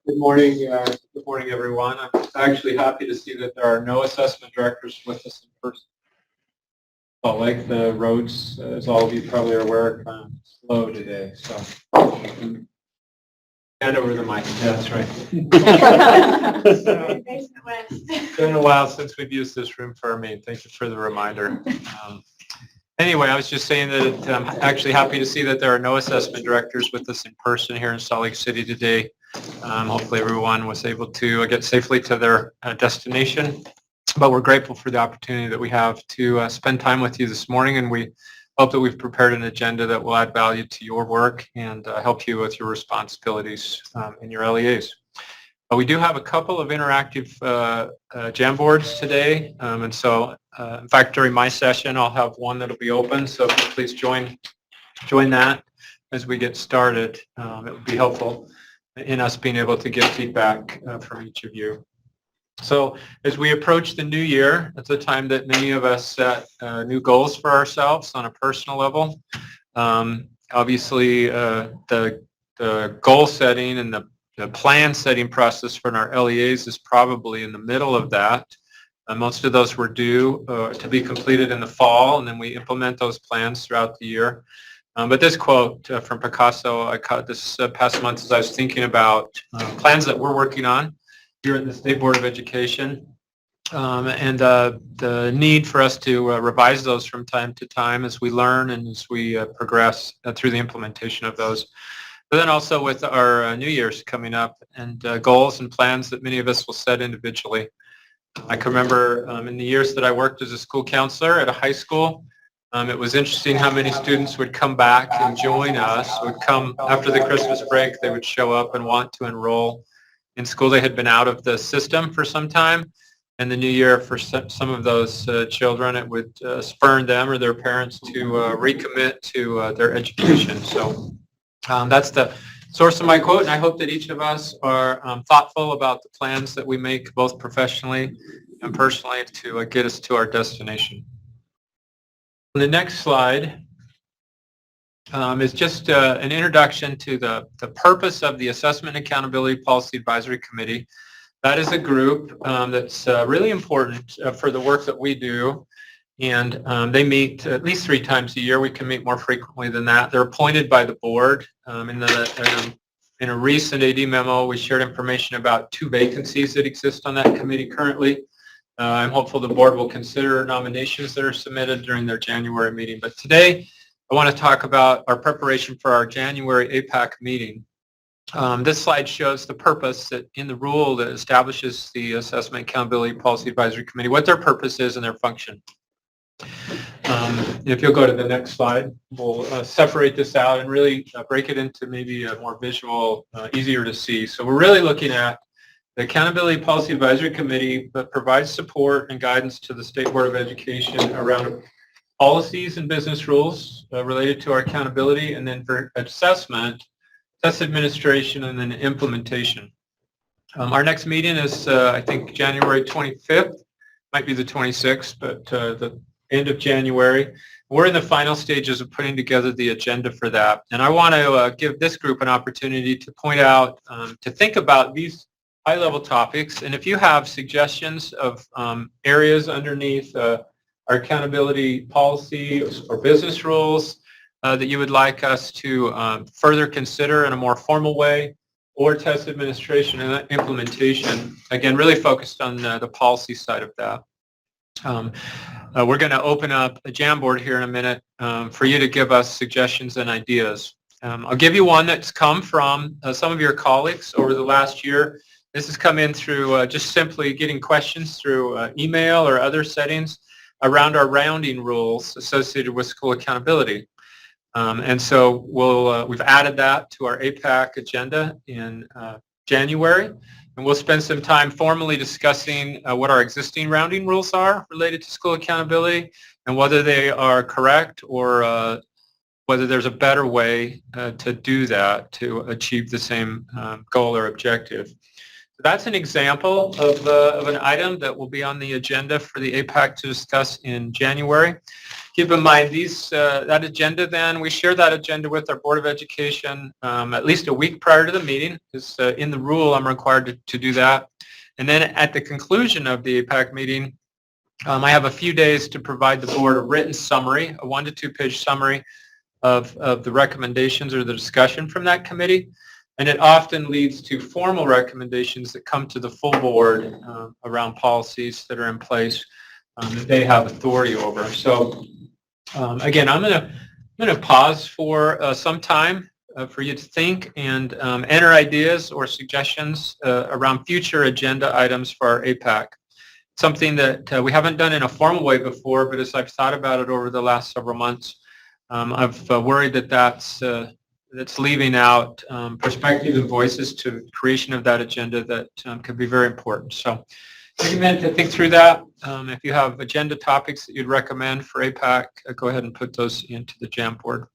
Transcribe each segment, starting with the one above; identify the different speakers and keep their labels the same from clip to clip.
Speaker 1: Good morning. Good morning, everyone. I'm actually happy to see that there are no assessment directors with us in person. Salt Lake, the roads, as all of you probably are aware, are kind of slow today. So, hand over the mic. Yeah, that's right. It's been a while since we've used this room for our meeting. Thank you for the reminder. Anyway, I was just saying that I'm actually happy to see that there are no assessment directors with us in person here in Salt Lake City today. Hopefully everyone was able to get safely to their destination. But we're grateful for the opportunity that we have to spend time with you this morning, and we hope that we've prepared an agenda that will add value to your work and help you with your responsibilities in your LEAs. We do have a couple of interactive Jamboards today, and so in fact during my session I'll have one that'll be open, so please join that as we get started. It would be helpful in us being able to get feedback from each of you. So as we approach the new year, it's a time that many of us set new goals for ourselves on a personal level. Obviously the goal setting and the plan setting process for our LEAs is probably in the middle of that. Most of those were due to be completed in the fall, and then we implement those plans throughout the year. But this quote from Picasso I caught this past month as I was thinking about plans that we're working on here at the State Board of Education, and the need for us to revise those from time to time as we learn and as we progress through the implementation of those. But then also with our New Year's coming up and goals and plans that many of us will set individually. I can remember in the years that I worked as a school counselor at a high school, it was interesting how many students would come back and join us, would come after the Christmas break, they would show up and want to enroll in school. They had been out of the system for some time, and the new year for some of those children, it would spur them or their parents to recommit to their education. So that's the source of my quote, and I hope that each of us are thoughtful about the plans that we make both professionally and personally to get us to our destination. The next slide is just an introduction to the purpose of the Assessment and Accountability Policy Advisory Committee. That is a group that's really important for the work that we do, and they meet at least 3 times a year. We can meet more frequently than that. They're appointed by the board. In a recent AD memo, we shared information about 2 vacancies that exist on that committee currently. I'm hopeful the board will consider nominations that are submitted during their January meeting. But today, I want to talk about our preparation for our January APAC meeting. This slide shows the purpose that in the rule that establishes the Assessment Accountability Policy Advisory Committee, what their purpose is and their function. If you'll go to the next slide, we'll separate this out and really break it into maybe a more visual, easier to see. So we're really looking at the Accountability Policy Advisory Committee that provides support and guidance to the State Board of Education around policies and business rules related to our accountability, and then for assessment, test administration, and then implementation. Our next meeting is, I think, January 25th. Might be the 26th, but the end of January. We're in the final stages of putting together the agenda for that. And I want to give this group an opportunity to point out, to think about these high-level topics. And if you have suggestions of areas underneath our accountability policy or business rules that you would like us to further consider in a more formal way, or test administration and implementation, again, really focused on the policy side of that. We're going to open up a Jamboard here in a minute for you to give us suggestions and ideas. I'll give you one that's come from some of your colleagues over the last year. This has come in through just simply getting questions through email or other settings around our rounding rules associated with school accountability. And so we've added that to our APAC agenda in January, and we'll spend some time formally discussing what our existing rounding rules are related to school accountability and whether they are correct or whether there's a better way to do that to achieve the same goal or objective. That's an example of an item that will be on the agenda for the APAC to discuss in January. Keep in mind that agenda then, we share that agenda with our Board of Education at least a week prior to the meeting, because in the rule I'm required to do that. And then at the conclusion of the APAC meeting, I have a few days to provide the board a written summary, a 1 to 2 page summary of the recommendations or the discussion from that committee. And it often leads to formal recommendations that come to the full board around policies that are in place that they have authority over. So again, I'm going to pause for some time for you to think and enter ideas or suggestions around future agenda items for our APAC. Something that we haven't done in a formal way before, but as I've thought about it over the last several months, I've worried that that's leaving out perspectives and voices to creation of that agenda that could be very important. So take a minute to think through that. If you have agenda topics that you'd recommend for APAC, go ahead and put those into the Jamboard.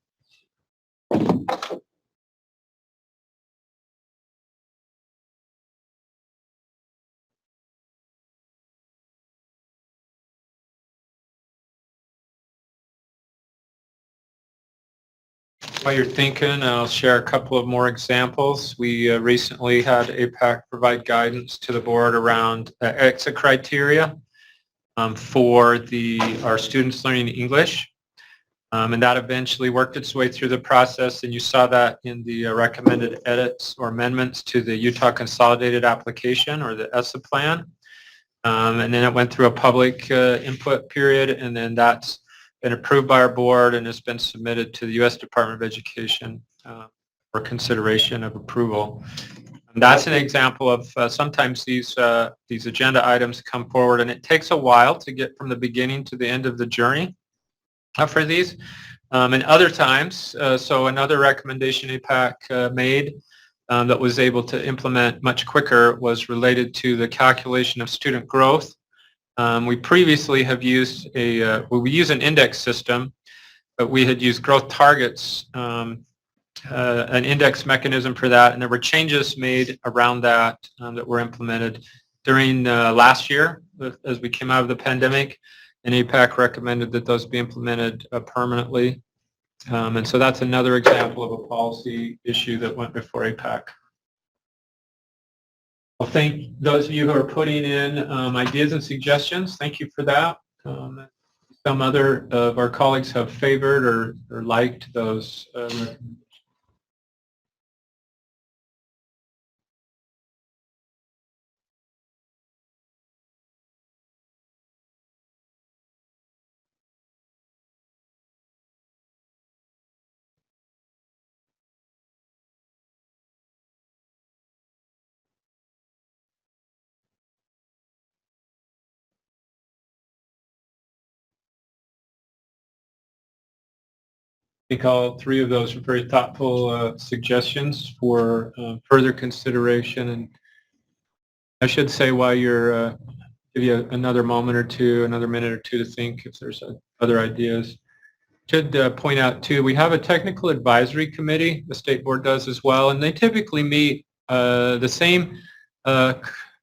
Speaker 1: While you're thinking, I'll share a couple of more examples. We recently had APAC provide guidance to the board around exit criteria for our students learning English. And that eventually worked its way through the process, and you saw that in the recommended edits or amendments to the Utah Consolidated Application, or the ESSA plan. And then it went through a public input period, and then that's been approved by our board and has been submitted to the U.S. Department of Education for consideration of approval. And that's an example of sometimes these agenda items come forward, and it takes a while to get from the beginning to the end of the journey for these. And other times, so another recommendation APAC made that was able to implement much quicker was related to the calculation of student growth. We previously have used we use an index system, but we had used growth targets, an index mechanism for that, and there were changes made around that that were implemented during last year as we came out of the pandemic, and APAC recommended that those be implemented permanently. And so that's another example of a policy issue that went before APAC. Well, thank those of you who are putting in ideas and suggestions. Thank you for that. Some other of our colleagues have favored or liked those recommendations. I think all three of those are very thoughtful suggestions for further consideration. And I should say, while you're give you another moment or two, another minute or two to think if there's other ideas. Should point out too, we have a technical advisory committee. The state board does as well, and they typically meet the same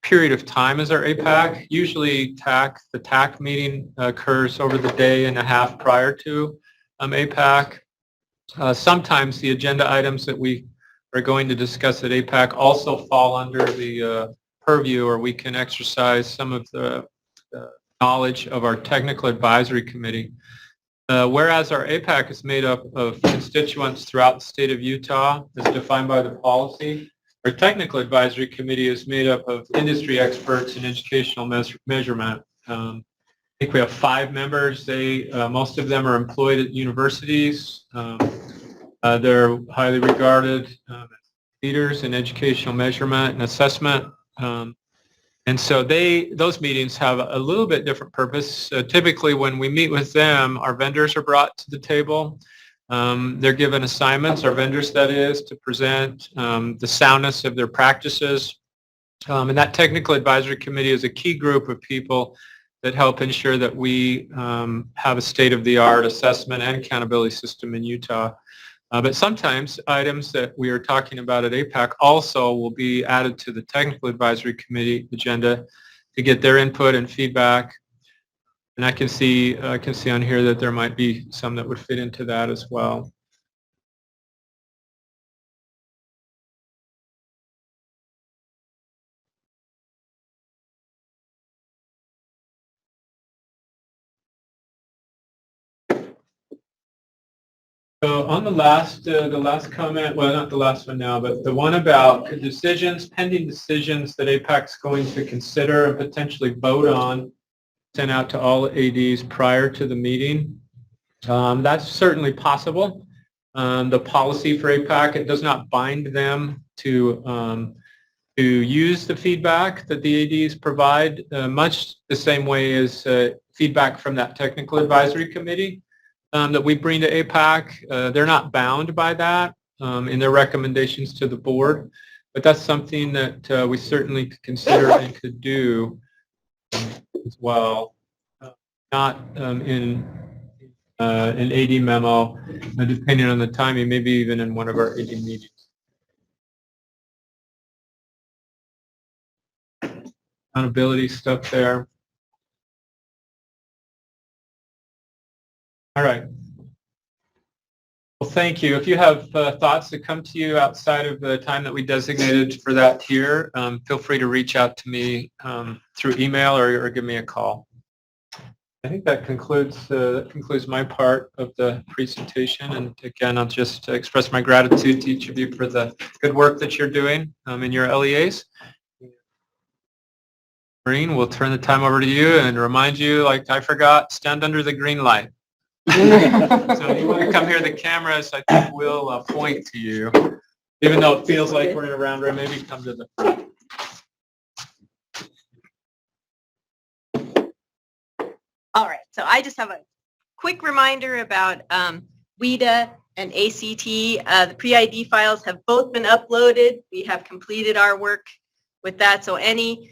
Speaker 1: period of time as our APAC. Usually the TAC meeting occurs over the day and a half prior to APAC. Sometimes the agenda items that we are going to discuss at APAC also fall under the purview, or we can exercise some of the knowledge of our technical advisory committee. Whereas our APAC is made up of constituents throughout the state of Utah, as defined by the policy, our technical advisory committee is made up of industry experts in educational measurement. I think we have 5 members. Most of them are employed at universities. They're highly regarded leaders in educational measurement and assessment. And so those meetings have a little bit different purpose. Typically when we meet with them, our vendors are brought to the table. They're given assignments, our vendors that is, to present the soundness of their practices. And that technical advisory committee is a key group of people that help ensure that we have a state-of-the-art assessment and accountability system in Utah. But sometimes items that we are talking about at APAC also will be added to the Technical Advisory Committee agenda to get their input and feedback. And I can see on here that there might be some that would fit into that as well. So on the last comment, well, not the last one now, but the one about pending decisions that APAC's going to consider and potentially vote on, sent out to all ADs prior to the meeting. That's certainly possible. The policy for APAC, it does not bind them to use the feedback that the ADs provide, much the same way as feedback from that technical advisory committee that we bring to APAC. They're not bound by that in their recommendations to the board, but that's something that we certainly could consider and could do as well. Not in an AD memo, depending on the timing, maybe even in one of our AD meetings. Accountability stuff there. All right. Well, thank you. If you have thoughts that come to you outside of the time that we designated for that here, feel free to reach out to me through email or give me a call. I think that concludes my part of the presentation. And again, I'll just express my gratitude to each of you for the good work that you're doing in your LEAs. Maureen, we'll turn the time over to you and remind you, like I forgot, stand under the green light. So if you want to come here to the cameras, I think we'll point to you. Even though it feels like we're in a round room, maybe come to the front.
Speaker 2: All right, so I just have a quick reminder about WIDA and ACT. The pre-ID files have both been uploaded. We have completed our work with that, so any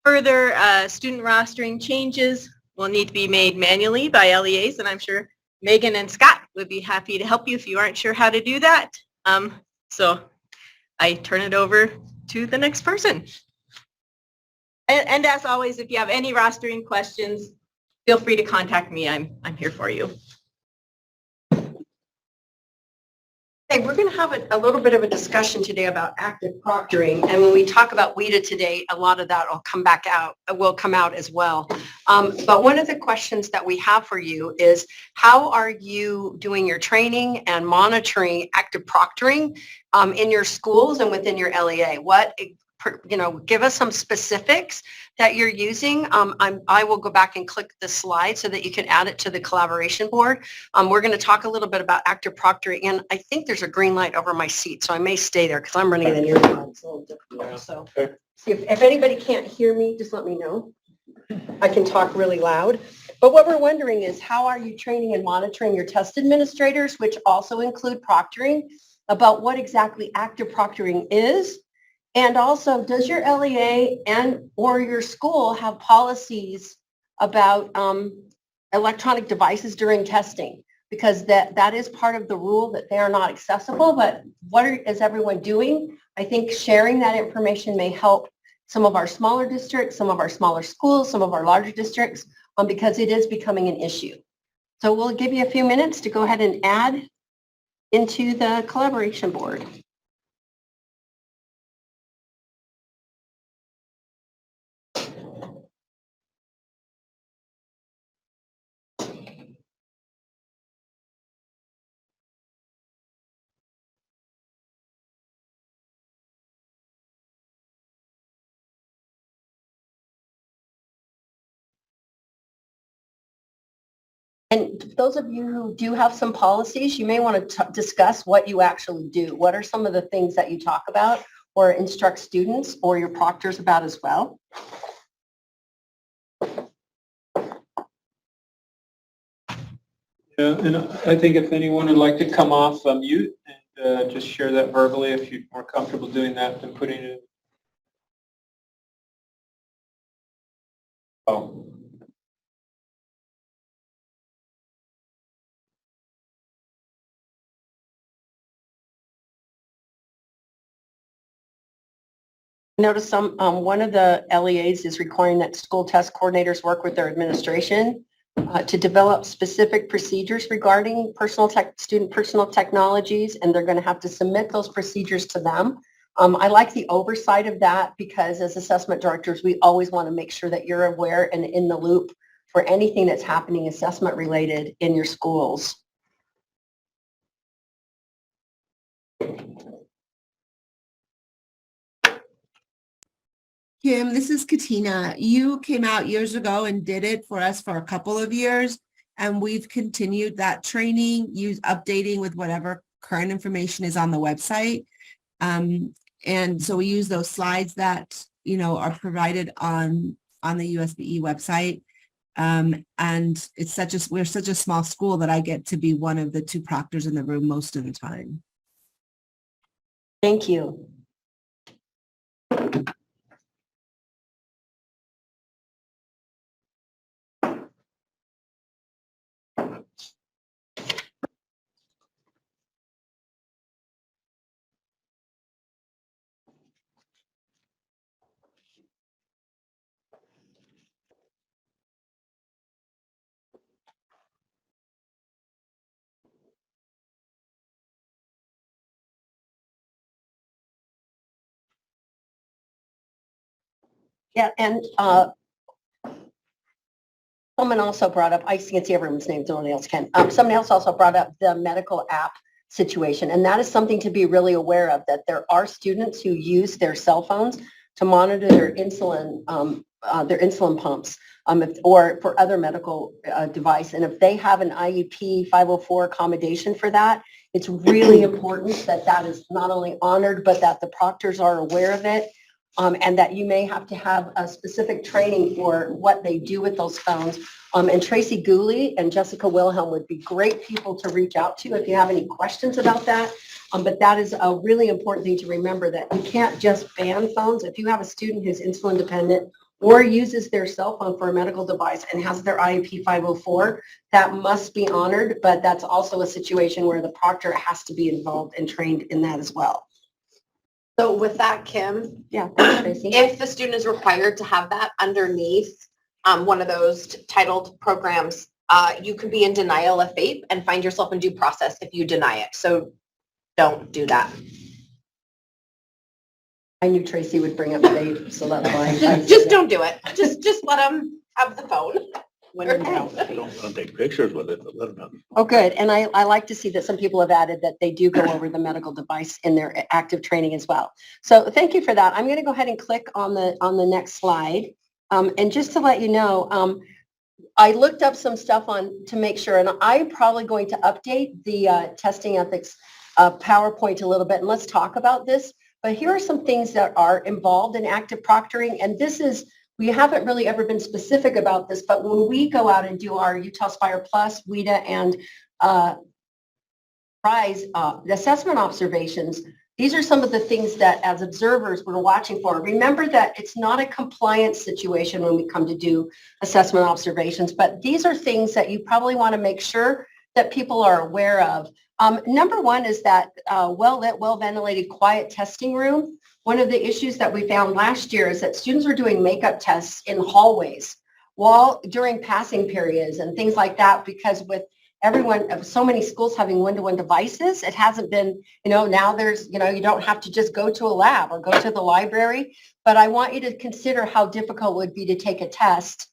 Speaker 2: further student rostering changes will need to be made manually by LEAs, and I'm sure Megan and Scott would be happy to help you if you aren't sure how to do that. So I turn it over to the next person. And as always, if you have any rostering questions, feel free to contact me. I'm here for you.
Speaker 3: Hey, we're going to have a little bit of a discussion today about active proctoring, and when we talk about WIDA today, a lot of that will come out as well. But one of the questions that we have for you is, how are you doing your training and monitoring active proctoring in your schools and within your LEA? Give us some specifics that you're using. I will go back and click the slide so that you can add it to the collaboration board. We're going to talk a little bit about active proctoring, and I think there's a green light over my seat, so I may stay there because I'm running the near time. It's a little difficult. So see if anybody can't hear me, just let me know. I can talk really loud. But what we're wondering is, how are you training and monitoring your test administrators, which also include proctoring, about what exactly active proctoring is? And also, does your LEA and or your school have policies about electronic devices during testing? Because that is part of the rule, that they are not accessible. But is everyone doing? I think sharing that information may help some of our smaller districts, some of our smaller schools, some of our larger districts, because it is becoming an issue. So we'll give you a few minutes to go ahead and add into the collaboration board. And those of you who do have some policies, you may want to discuss what you actually do. What are some of the things that you talk about or instruct students or your proctors about as well?
Speaker 1: Yeah, and I think if anyone would like to come off mute and just share that verbally, if you're more comfortable doing that than putting it. Oh.
Speaker 3: noticed one of the LEAs is requiring that school test coordinators work with their administration to develop specific procedures regarding student personal technologies, and they're going to have to submit those procedures to them. I like the oversight of that because as assessment directors, we always want to make sure that you're aware and in the loop for anything that's happening assessment related in your schools.
Speaker 4: Kim, this is Katina. You came out years ago and did it for us for a couple of years, and we've continued that training, updating with whatever current information is on the website. And so we use those slides that, are provided on the USBE website. And we're such a small school that I get to be one of the two proctors in the room most of the time.
Speaker 3: Thank you. Yeah, and someone also brought up, I can't see everyone's name, nobody else can. Somebody else also brought up the medical app situation, and that is something to be really aware of, that there are students who use their cell phones to monitor their insulin pumps, or for other medical device. And if they have an IEP 504 accommodation for that, it's really important that that is not only honored, but that the proctors are aware of it. And that you may have to have a specific training for what they do with those phones. And Tracy Gooley and Jessica Wilhelm would be great people to reach out to if you have any questions about that. But that is a really important thing to remember, that you can't just ban phones. If you have a student who's insulin dependent or uses their cell phone for a medical device and has their IEP 504, that must be honored. But that's also a situation where the proctor has to be involved and trained in that as well.
Speaker 5: So with that, Kim,
Speaker 3: Yeah, thanks, Tracy.
Speaker 5: if the student is required to have that underneath one of those titled programs, you could be in denial of FAPE and find yourself in due process if you deny it. So don't do that.
Speaker 3: I knew Tracy would bring up FAPE, so that's why.
Speaker 5: Just don't do it. Just let them have the phone. When in doubt.
Speaker 6: Don't take pictures with it, but let them have.
Speaker 3: Oh, good. And I like to see that some people have added that they do go over the medical device in their active training as well. So thank you for that. I'm going to go ahead and click on the next slide. And just to let you know, I looked up some stuff to make sure, and I'm probably going to update the testing ethics PowerPoint a little bit, and let's talk about this. But here are some things that are involved in active proctoring, and this is, we haven't really ever been specific about this, but when we go out and do our Utah Aspire Plus, WIDA, and RISE assessment observations, these are some of the things that as observers we're watching for. Remember that it's not a compliance situation when we come to do assessment observations, but these are things that you probably want to make sure that people are aware of. Number one is that well-lit, well-ventilated, quiet testing room. One of the issues that we found last year is that students were doing makeup tests in hallways during passing periods and things like that, because with so many schools having one-to-one devices, it hasn't been, now there's, you don't have to just go to a lab or go to the library. But I want you to consider how difficult it would be to take a test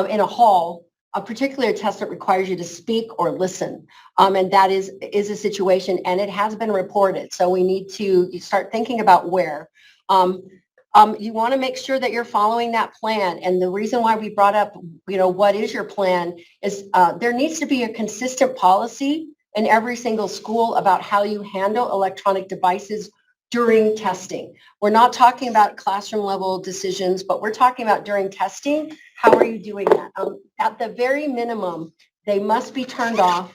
Speaker 3: in a hall, particularly a test that requires you to speak or listen. And that is a situation, and it has been reported. So we need to start thinking about where. You want to make sure that you're following that plan. And the reason why we brought up, what is your plan is there needs to be a consistent policy in every single school about how you handle electronic devices during testing. We're not talking about classroom level decisions, but we're talking about during testing. How are you doing that? At the very minimum, they must be turned off.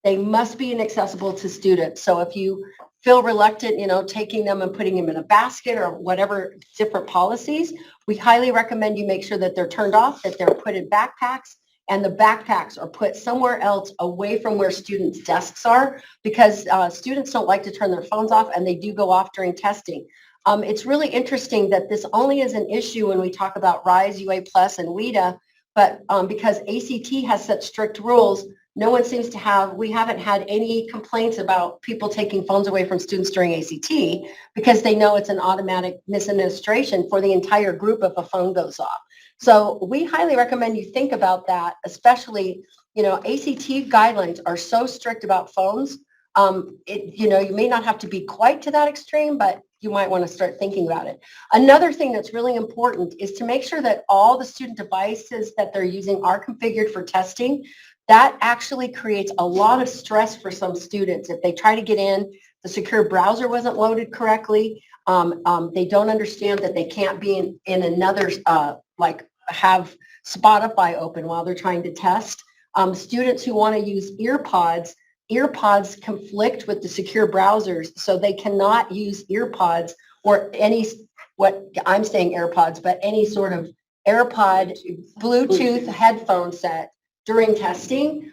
Speaker 3: They must be inaccessible to students. So if you feel reluctant, taking them and putting them in a basket or whatever different policies, we highly recommend you make sure that they're turned off, that they're put in backpacks, and the backpacks are put somewhere else away from where students' desks are, because students don't like to turn their phones off, and they do go off during testing. It's really interesting that this only is an issue when we talk about RISE, UA Plus, and WIDA, but because ACT has such strict rules, no one seems to have, we haven't had any complaints about people taking phones away from students during ACT because they know it's an automatic misadministration for the entire group if a phone goes off. So we highly recommend you think about that, especially, ACT guidelines are so strict about phones. You may not have to be quite to that extreme, but you might want to start thinking about it. Another thing that's really important is to make sure that all the student devices that they're using are configured for testing. That actually creates a lot of stress for some students. If they try to get in, the secure browser wasn't loaded correctly. They don't understand that they can't be in another, have Spotify open while they're trying to test. Students who want to use earpods conflict with the secure browsers, so they cannot use earpods or what I'm saying AirPods, but any sort of AirPod Bluetooth headphone set during testing.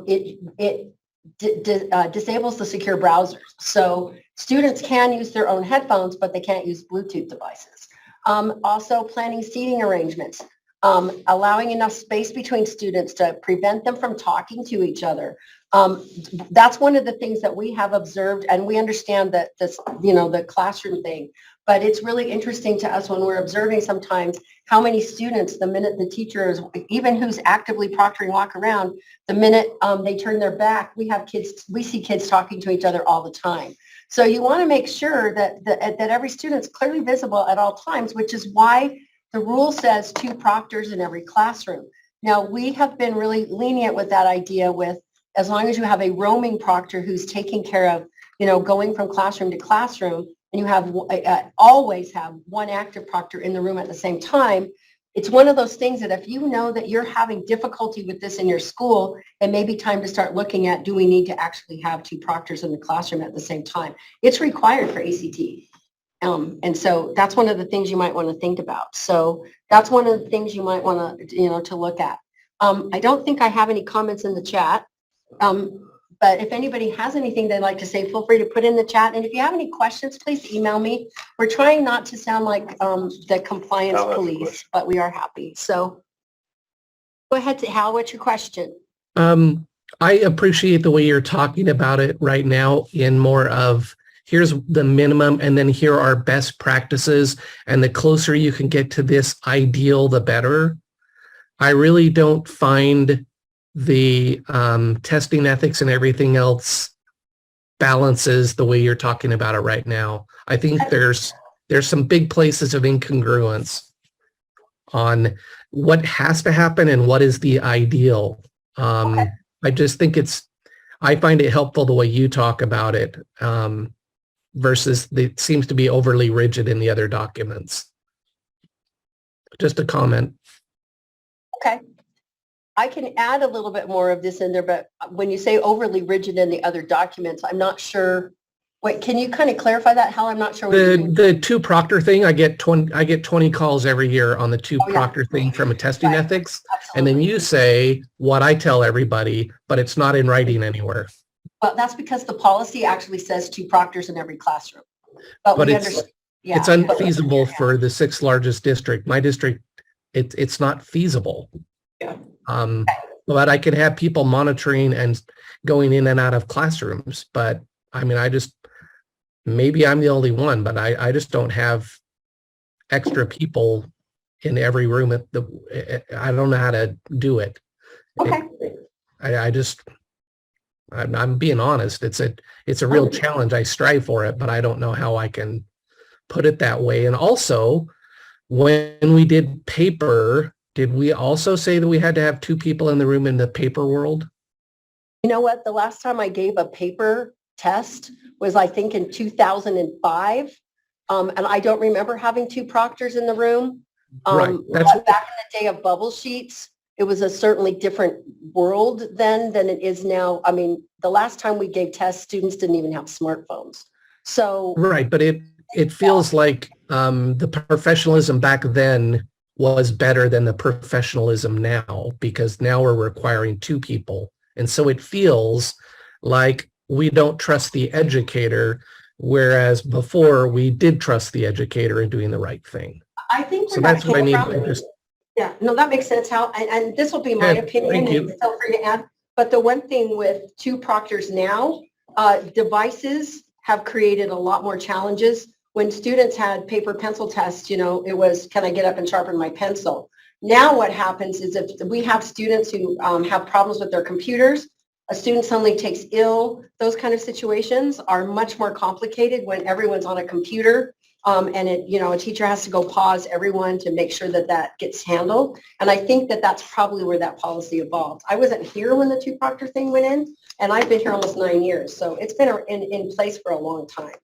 Speaker 3: It disables the secure browsers. So students can use their own headphones, but they can't use Bluetooth devices. Also planning seating arrangements. Allowing enough space between students to prevent them from talking to each other. That's one of the things that we have observed, and we understand that this, the classroom thing, but it's really interesting to us when we're observing sometimes how many students, the minute the teacher is, even who's actively proctoring walk around, the minute they turn their back, we see kids talking to each other all the time. So you want to make sure that every student's clearly visible at all times, which is why the rule says 2 proctors in every classroom. Now, we have been really lenient with that idea with, as long as you have a roaming proctor who's taking care of, going from classroom to classroom, and you have always have one active proctor in the room at the same time, it's one of those things that if you know that you're having difficulty with this in your school, it may be time to start looking at, do we need to actually have 2 proctors in the classroom at the same time? It's required for ACT. And so that's one of the things you might want to think about. So that's one of the things you might want to, to look at. I don't think I have any comments in the chat. But if anybody has anything they'd like to say, feel free to put in the chat. And if you have any questions, please email me. We're trying not to sound like the compliance
Speaker 6: Hal has a
Speaker 3: police,
Speaker 6: question.
Speaker 3: but we are happy. So go ahead, Hal, what's your question?
Speaker 7: I appreciate the way you're talking about it right now in more of, here's the minimum, and then here are best practices, and the closer you can get to this ideal, the better. I really don't find the testing ethics and everything else balances the way you're talking about it right now. I think there's some big places of incongruence on what has to happen and what is the ideal. I just think I find it helpful the way you talk about it. Versus it seems to be overly rigid in the other documents. Just a comment.
Speaker 3: Okay. I can add a little bit more of this in there, but when you say overly rigid in the other documents, I'm not sure. Wait, can you kind of clarify that, Hal? I'm not sure.
Speaker 7: The 2 proctor thing, I get 20 calls every year on the 2 proctor thing from a testing ethics.
Speaker 3: Absolutely.
Speaker 7: And then you say what I tell everybody, but it's not in writing anywhere.
Speaker 3: Well, that's because the policy actually says 2 proctors in every classroom. But we understand. Yeah,
Speaker 7: it's unfeasible for the 6th largest district. My district, it's not feasible.
Speaker 3: Yeah.
Speaker 7: But I could have people monitoring and going in and out of classrooms. But I mean, maybe I'm the only one, but I just don't have extra people in every room. I don't know how to do it.
Speaker 3: Okay.
Speaker 7: I'm being honest. It's a real challenge. I strive for it, but I don't know how I can put it that way. And also, when we did paper, did we also say that we had to have 2 people in the room in the paper world?
Speaker 3: You know what? The last time I gave a paper test was, I think, in 2005. And I don't remember having 2 proctors in the room.
Speaker 7: Right.
Speaker 3: But back in the day of bubble sheets, it was a certainly different world then than it is now. I mean, the last time we gave tests, students didn't even have smartphones. So
Speaker 7: right, but it feels like the professionalism back then was better than the professionalism now, because now we're requiring 2 people. And so it feels like we don't trust the educator Whereas before, we did trust the educator in doing the right thing.
Speaker 3: I think
Speaker 7: So
Speaker 3: where that
Speaker 7: that's what I
Speaker 3: came
Speaker 7: mean.
Speaker 3: from.
Speaker 7: I just,
Speaker 3: Yeah, no, that makes sense, Hal, and this will be my
Speaker 7: Yeah,
Speaker 3: opinion,
Speaker 7: thank you.
Speaker 3: and feel free to add. But the one thing with two proctors now, devices have created a lot more challenges. When students had paper pencil tests, it was, can I get up and sharpen my pencil? Now what happens is if we have students who have problems with their computers, a student suddenly takes ill, those kind of situations are much more complicated when everyone's on a computer. And a teacher has to go pause everyone to make sure that that gets handled. And I think that that's probably where that policy evolved. I wasn't here when the two proctor thing went in, and I've been here almost 9 years. So it's been in place for a long time.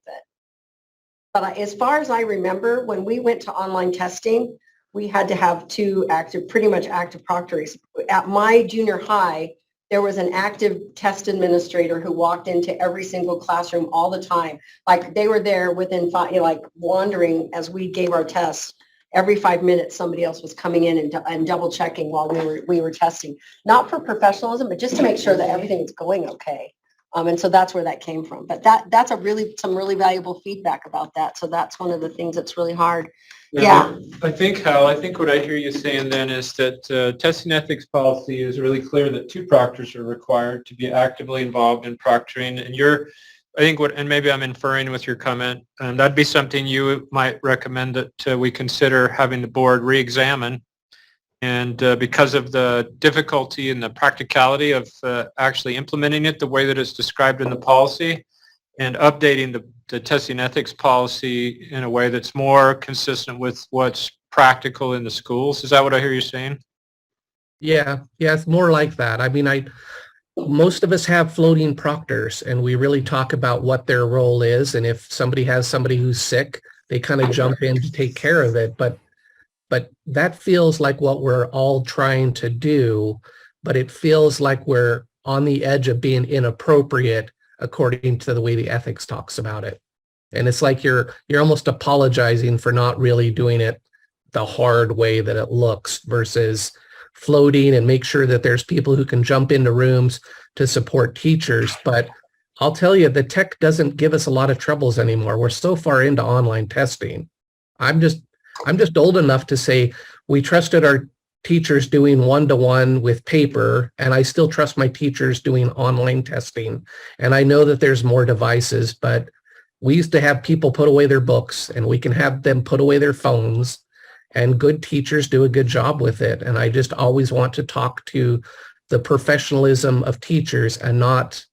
Speaker 3: But as far as I remember, when we went to online testing, we had to have two pretty much active proctors. At my junior high, there was an active test administrator who walked into every single classroom all the time. Like they were there within like wandering as we gave our tests. Every 5 minutes, somebody else was coming in and double checking while we were testing. Not for professionalism, but just to make sure that everything was going okay. And so that's where that came from. But that's some really valuable feedback about that. So that's one of the things that's really hard. Yeah.
Speaker 1: I think, Hal, what I hear you saying then is that testing ethics policy is really clear that two proctors are required to be actively involved in proctoring. And and maybe I'm inferring with your comment, that'd be something you might recommend that we consider having the board re-examine. And because of the difficulty and the practicality of actually implementing it the way that it's described in the policy, and updating the testing ethics policy in a way that's more consistent with what's practical in the schools. Is that what I hear you saying?
Speaker 7: yeah, it's more like that. I mean, most of us have floating proctors, and we really talk about what their role is. And if somebody has somebody who's sick, they kind of jump in to take care of it. But that feels like what we're all trying to do, but it feels like we're on the edge of being inappropriate according to the way the ethics talks about it. And it's like you're almost apologizing for not really doing it the hard way that it looks versus floating and make sure that there's people who can jump into rooms to support teachers. But I'll tell you, the tech doesn't give us a lot of troubles anymore. We're so far into online testing. I'm just old enough to say we trusted our teachers doing one-to-one with paper, and I still trust my teachers doing online testing. And I know that there's more devices, but we used to have people put away their books, and we can have them put away their phones, and good teachers do a good job with it. And I just always want to talk to the professionalism of teachers and not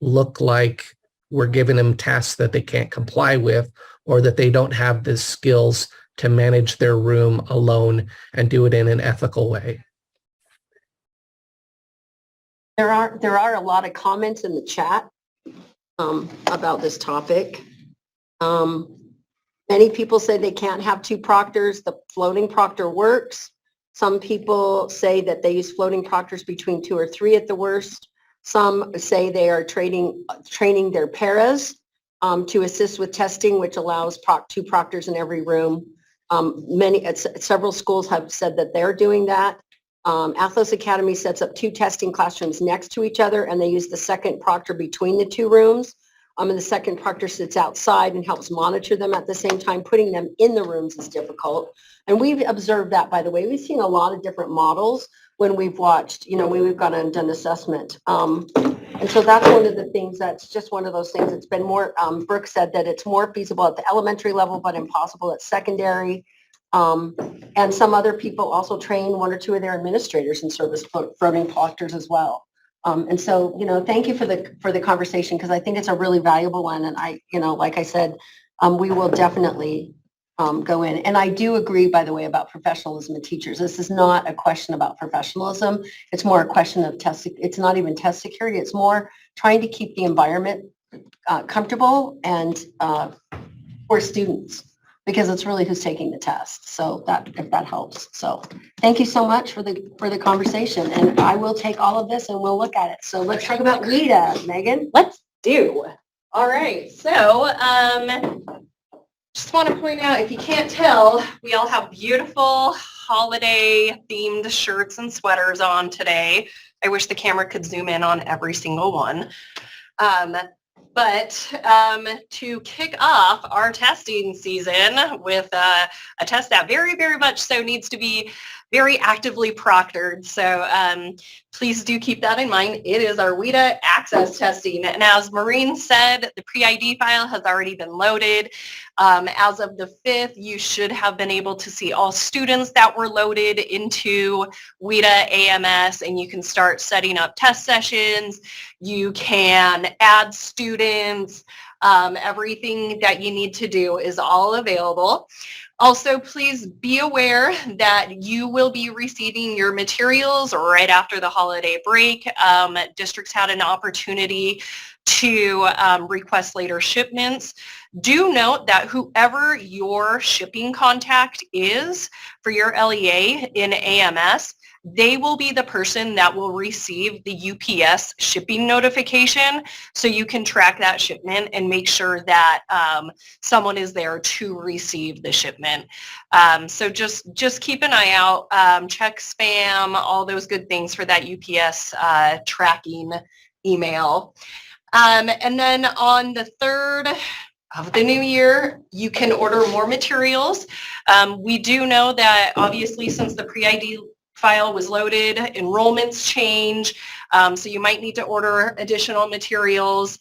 Speaker 7: look like we're giving them tasks that they can't comply with, or that they don't have the skills to manage their room alone and do it in an ethical way.
Speaker 3: There are a lot of comments in the chat about this topic. Many people say they can't have two proctors. The floating proctor works. Some people say that they use floating proctors between 2 or 3 at the worst. Some say they are training their paras to assist with testing, which allows 2 proctors in every room. Several schools have said that they're doing that. Athlos Academy sets up 2 testing classrooms next to each other, and they use the second proctor between the 2 rooms. And the second proctor sits outside and helps monitor them at the same time. Putting them in the rooms is difficult. And we've observed that, by the way. We've seen a lot of different models when we've watched, when we've gone and done assessment. And so that's one of the things, that's just one of those things. It's been more, Brooke said that it's more feasible at the elementary level, but impossible at secondary. And some other people also train 1 or 2 of their administrators in service floating proctors as well. And so, thank you for the conversation, because I think it's a really valuable one. And I, like I said, we will definitely go in. And I do agree, by the way, about professionalism of teachers. This is not a question about professionalism. It's more a question of it's not even test security. It's more trying to keep the environment comfortable and for students, because it's really who's taking the test. So if that helps. So thank you so much for the conversation. And I will take all of this and we'll look at it. So let's talk about WIDA, Megan.
Speaker 8: Let's do. All right. So just want to point out, if you can't tell, we all have beautiful holiday themed shirts and sweaters on today. I wish the camera could zoom in on every single one. But to kick off our testing season with a test that very, very much so needs to be very actively proctored. So please do keep that in mind. It is our WIDA access testing. And as Maureen said, the pre-ID file has already been loaded. As of the 5th, you should have been able to see all students that were loaded into WIDA AMS, and you can start setting up test sessions. You can add students. Everything that you need to do is all available. Also, please be aware that you will be receiving your materials right after the holiday break. Districts had an opportunity to request later shipments. Do note that whoever your shipping contact is for your LEA in AMS, they will be the person that will receive the UPS shipping notification, so you can track that shipment and make sure that someone is there to receive the shipment. So just keep an eye out, check spam, all those good things for that UPS tracking email. And then on the 3rd of the new year, you can order more materials. We do know that obviously since the pre-ID file was loaded, enrollments change, so you might need to order additional materials.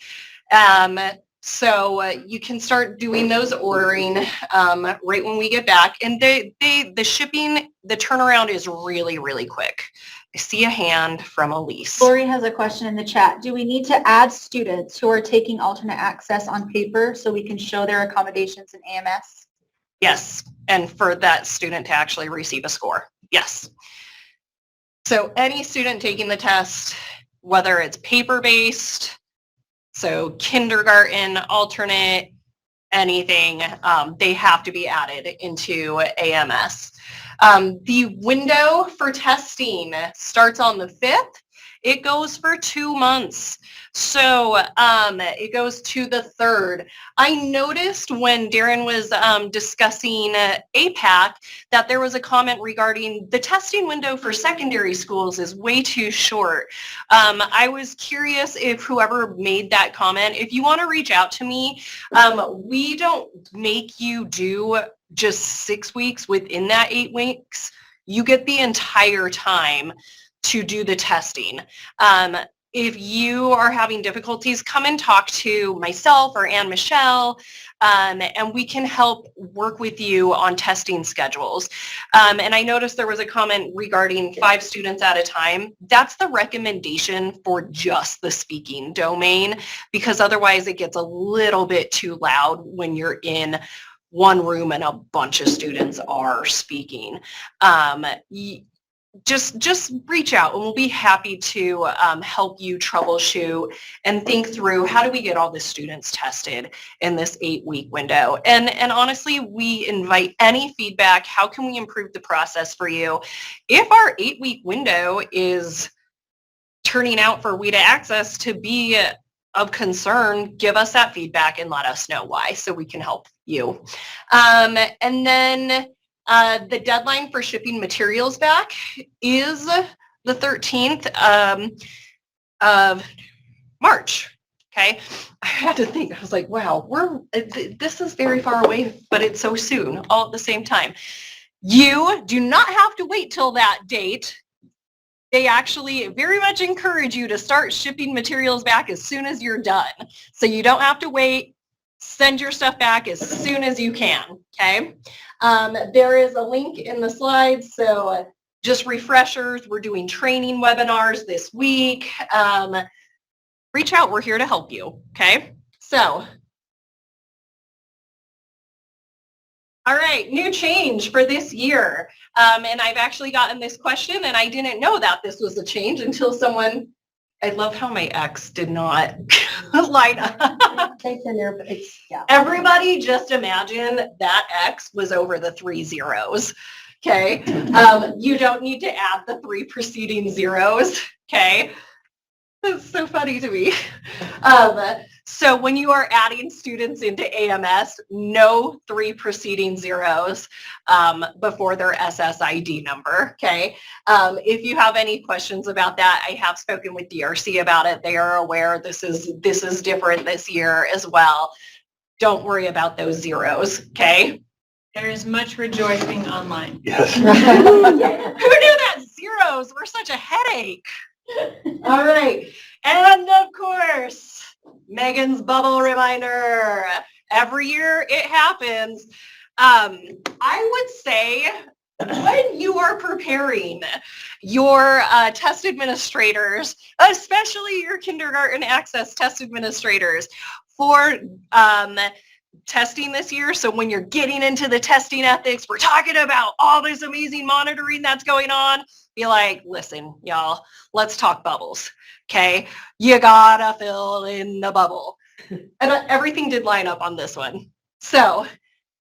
Speaker 8: So you can start doing those ordering right when we get back. And the shipping, the turnaround is really, really quick. I see a hand from Elise.
Speaker 9: Lori has a question in the chat. Do we need to add students who are taking alternate access on paper so we can show their accommodations in AMS?
Speaker 8: Yes, and for that student to actually receive a score. Yes. So any student taking the test, whether it's paper-based, so kindergarten, alternate, anything, they have to be added into AMS. The window for testing starts on the 5th. It goes for 2 months. So it goes to the 3rd. I noticed when Darren was discussing APAC that there was a comment regarding the testing window for secondary schools is way too short. I was curious if whoever made that comment, if you want to reach out to me, we don't make you do just 6 weeks within that 8 weeks. You get the entire time to do the testing. If you are having difficulties, come and talk to myself or Ann Michelle, and we can help work with you on testing schedules. And I noticed there was a comment regarding 5 students at a time. That's the recommendation for just the speaking domain, because otherwise it gets a little bit too loud when you're in one room and a bunch of students are speaking. Just reach out and we'll be happy to help you troubleshoot and think through how do we get all the students tested in this 8-week window. And honestly, we invite any feedback. How can we improve the process for you? If our 8-week window is turning out for WIDA access to be of concern, give us that feedback and let us know why so we can help you. And then the deadline for shipping materials back is the 13th of March. Okay, I had to think. I was like, wow, this is very far away, but it's so soon, all at the same time. You do not have to wait till that date. They actually very much encourage you to start shipping materials back as soon as you're done. So you don't have to wait. Send your stuff back as soon as you can, okay? There is a link in the slides, so just refreshers. We're doing training webinars this week. Reach out. We're here to help you, okay? So, all right, new change for this year. And I've actually gotten this question, and I didn't know that this was a change until someone, I love how my X did not line up. Everybody just imagine that X was over the 3 zeros, okay? You don't need to add the 3 preceding zeros, okay? That's so funny to me. So when you are adding students into AMS, no 3 preceding zeros before their SSID number, okay? If you have any questions about that, I have spoken with DRC about it. They are aware this is different this year as well. Don't worry about those zeros, okay?
Speaker 2: There is much rejoicing online.
Speaker 6: Yes.
Speaker 8: Who knew that zeros were such a headache? All right. And of course, Megan's bubble reminder. Every year it happens. I would say when you are preparing your test administrators, especially your kindergarten access test administrators for testing this year. So when you're getting into the testing ethics, we're talking about all this amazing monitoring that's going on. Be like, listen, y'all, let's talk bubbles. Okay. You gotta fill in the bubble. And everything did line up on this one. So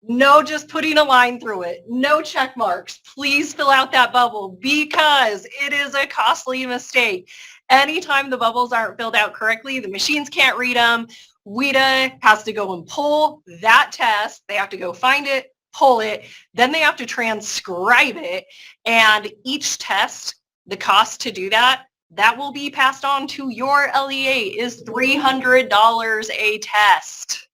Speaker 8: no just putting a line through it. No check marks. Please fill out that bubble because it is a costly mistake. Anytime the bubbles aren't filled out correctly, the machines can't read them. WIDA has to go and pull that test. They have to go find it, pull it, then they have to transcribe it. And each test, the cost to do that, that will be passed on to your LEA is $300 a test.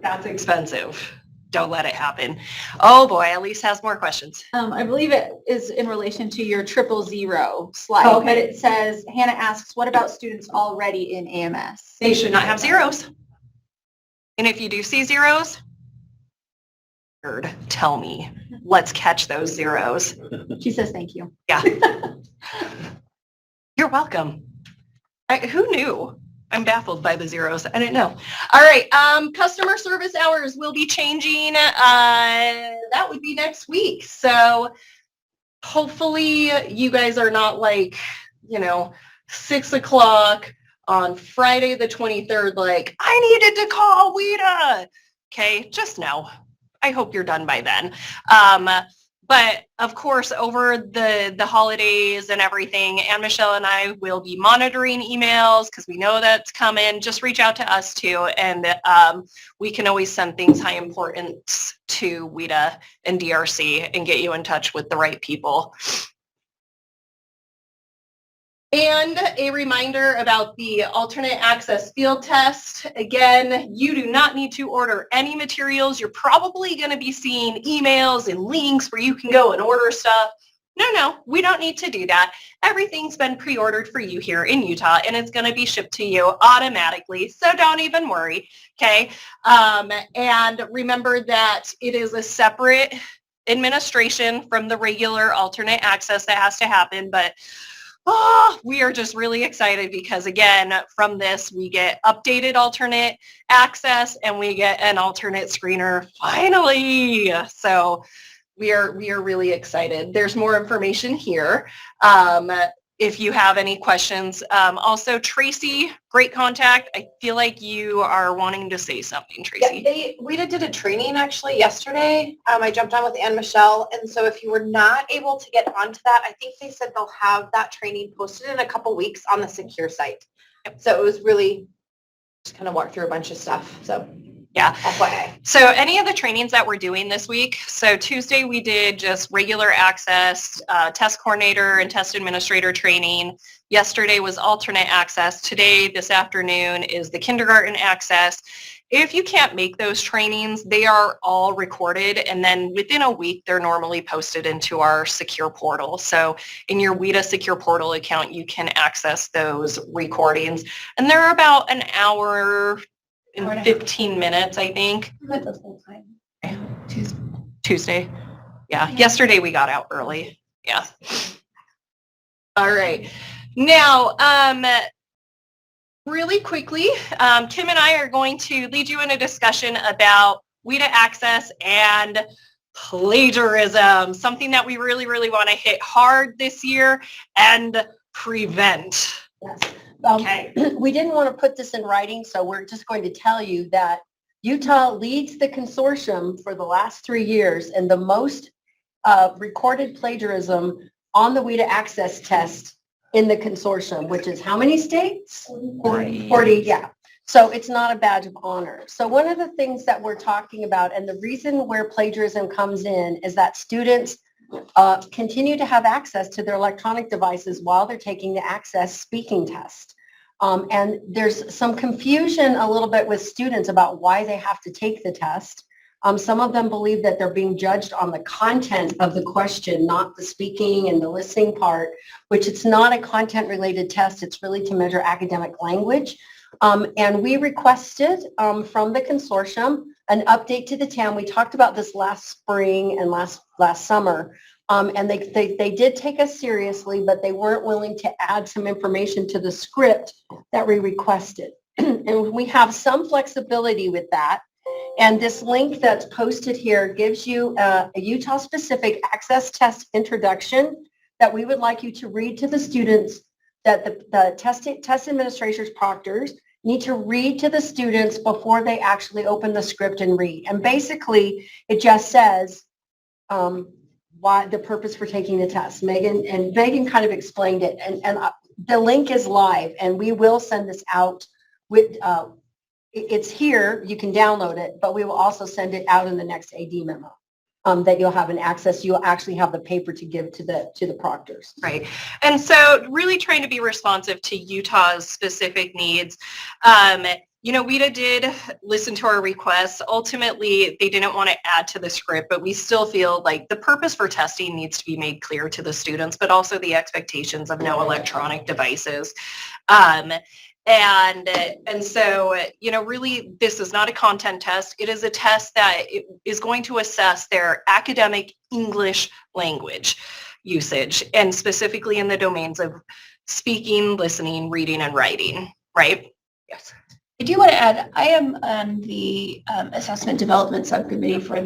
Speaker 8: That's expensive. Don't let it happen. Oh boy, Elise has more questions.
Speaker 9: I believe it is in relation to your 000 slide, but it says, Hannah asks, what about students already in AMS?
Speaker 8: They should not have zeros. And if you do see zeros, tell me. Let's catch those zeros.
Speaker 9: She says, thank you.
Speaker 8: Yeah. You're welcome. Who knew? I'm baffled by the zeros. I didn't know. All right. Customer service hours will be changing. That would be next week. So hopefully you guys are not like, 6 o'clock on Friday the 23rd, like, I needed to call WIDA. Okay. Just know. I hope you're done by then. But of course, over the holidays and everything, Ann Michelle and I will be monitoring emails because we know that's coming. Just reach out to us too. And we can always send things high importance to WIDA and DRC and get you in touch with the right people. And a reminder about the alternate access field test. Again, you do not need to order any materials. You're probably going to be seeing emails and links where you can go and order stuff. No, we don't need to do that. Everything's been pre-ordered for you here in Utah and it's going to be shipped to you automatically. So don't even worry. Okay. And remember that it is a separate administration from the regular alternate access that has to happen. But we are just really excited because again, from this, we get updated alternate access and we get an alternate screener finally. So we are really excited. There's more information here. If you have any questions. Also, Tracy, great contact. I feel like you are wanting to say something, Tracy.
Speaker 5: Yeah, we did a training actually yesterday. I jumped on with Ann Michelle. And so if you were not able to get onto that, I think they said they'll have that training posted in a couple weeks on the secure site. So it was really just kind of walk through a bunch of stuff. So
Speaker 8: yeah.
Speaker 5: FYI.
Speaker 8: So any of the trainings that we're doing this week, so Tuesday we did just regular access, test coordinator and test administrator training. Yesterday was alternate access. Today, this afternoon, is the kindergarten access. If you can't make those trainings, they are all recorded and then within a week, they're normally posted into our secure portal. So in your WIDA secure portal account, you can access those recordings and they're about an hour in 15 minutes, I think. Tuesday. Yeah. Yesterday we got out early. Yeah. All right. Now, really quickly, Kim and I are going to lead you in a discussion about WIDA access and plagiarism, something that we really, really want to hit hard this year and prevent.
Speaker 3: Yes.
Speaker 8: Okay.
Speaker 3: We didn't want to put this in writing, so we're just going to tell you that Utah leads the consortium for the last 3 years and the most recorded plagiarism on the WIDA access test in the consortium, which is how many states?
Speaker 2: 40.
Speaker 3: 40, yeah. So it's not a badge of honor. So one of the things that we're talking about, and the reason where plagiarism comes in, is that students continue to have access to their electronic devices while they're taking the Access speaking test. And there's some confusion a little bit with students about why they have to take the test. Some of them believe that they're being judged on the content of the question, not the speaking and the listening part, which it's not a content-related test. It's really to measure academic language. And we requested from the consortium an update to the TAM. We talked about this last spring and last summer. And they did take us seriously, but they weren't willing to add some information to the script that we requested. And we have some flexibility with that. And this link that's posted here gives you a Utah-specific access test introduction that we would like you to read to the students, that the test administrators, proctors, need to read to the students before they actually open the script and read. And basically, it just says why the purpose for taking the test. Megan kind of explained it. And the link is live, and we will send this out with it's here, you can download it, but we will also send it out in the next AD memo that you'll have an access. You'll actually have the paper to give to the proctors.
Speaker 8: Right. And so really trying to be responsive to Utah's specific needs. WIDA did listen to our requests. Ultimately, they didn't want to add to the script, but we still feel like the purpose for testing needs to be made clear to the students, but also the expectations of no electronic devices. And so, really, this is not a content test. It is a test that is going to assess their academic English language usage, and specifically in the domains of speaking, listening, reading, and writing, right? Yes.
Speaker 10: I do want to add, I am on the assessment development subcommittee for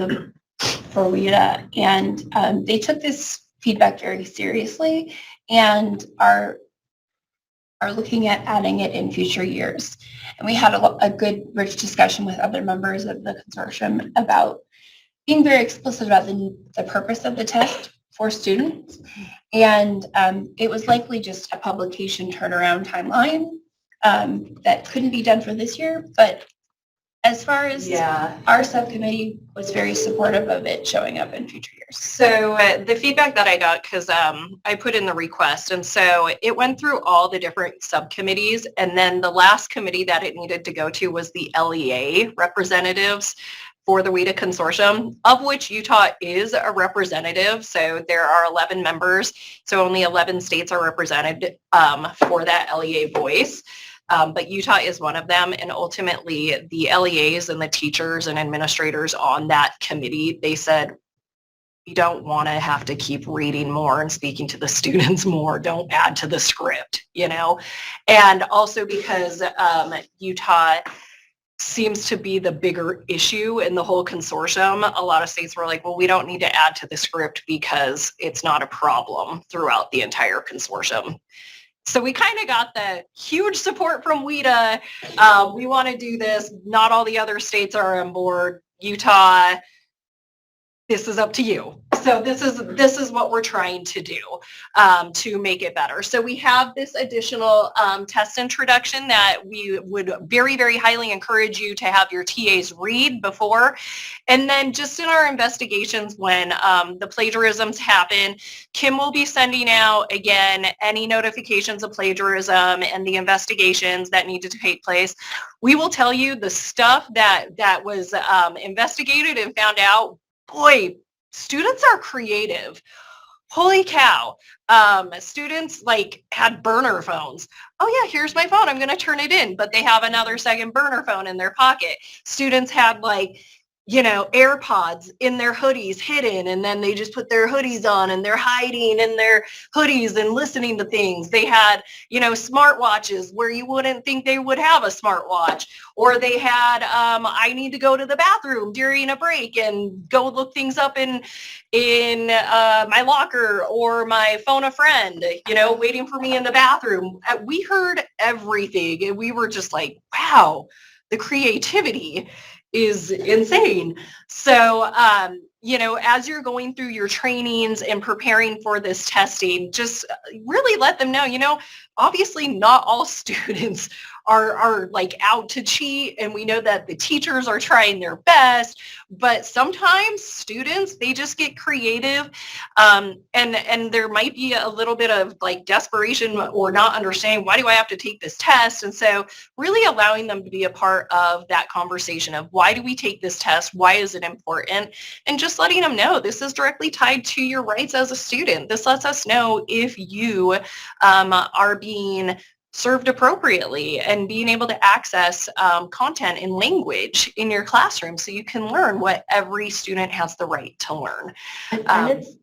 Speaker 10: WIDA, and they took this feedback very seriously and are looking at adding it in future years. And we had a good, rich discussion with other members of the consortium about being very explicit about the purpose of the test for students. And it was likely just a publication turnaround timeline that couldn't be done for this year. But as far as our subcommittee was very supportive of it showing up in future years.
Speaker 8: So the feedback that I got, because I put in the request, and so it went through all the different subcommittees, and then the last committee that it needed to go to was the LEA representatives for the WIDA consortium, of which Utah is a representative. So there are 11 members, so only 11 states are represented for that LEA voice. But Utah is one of them, and ultimately the LEAs and the teachers and administrators on that committee, they said, we don't want to have to keep reading more and speaking to the students more. Don't add to the script, And also because Utah seems to be the bigger issue in the whole consortium. A lot of states were like, well, we don't need to add to the script because it's not a problem throughout the entire consortium. So we kind of got the huge support from WIDA. We want to do this. Not all the other states are on board. Utah, this is up to you. So this is what we're trying to do to make it better. So we have this additional test introduction that we would very, very highly encourage you to have your TAs read before. And then just in our investigations when the plagiarisms happen, Kim will be sending out, again, any notifications of plagiarism and the investigations that need to take place. We will tell you the stuff that was investigated and found out. Boy, students are creative. Holy cow. Students had burner phones. Oh yeah, here's my phone. I'm going to turn it in. But they have another second burner phone in their pocket. Students had AirPods in their hoodies hidden, and then they just put their hoodies on and they're hiding in their hoodies and listening to things. They had, smartwatches where you wouldn't think they would have a smartwatch, or they had, I need to go to the bathroom during a break and go look things up in my locker, or my phone a friend, waiting for me in the bathroom. We heard everything, and we were just like, wow, the creativity is insane. So as you're going through your trainings and preparing for this testing, just really let them know, obviously not all students are like out to cheat, and we know that the teachers are trying their best, but sometimes students, they just get creative, and there might be a little bit of like desperation or not understanding, why do I have to take this test? And so really allowing them to be a part of that conversation of, why do we take this test? Why is it important? And just letting them know this is directly tied to your rights as a student. This lets us know if you are being served appropriately and being able to access content in language in your classroom so you can learn what every student has the right to learn.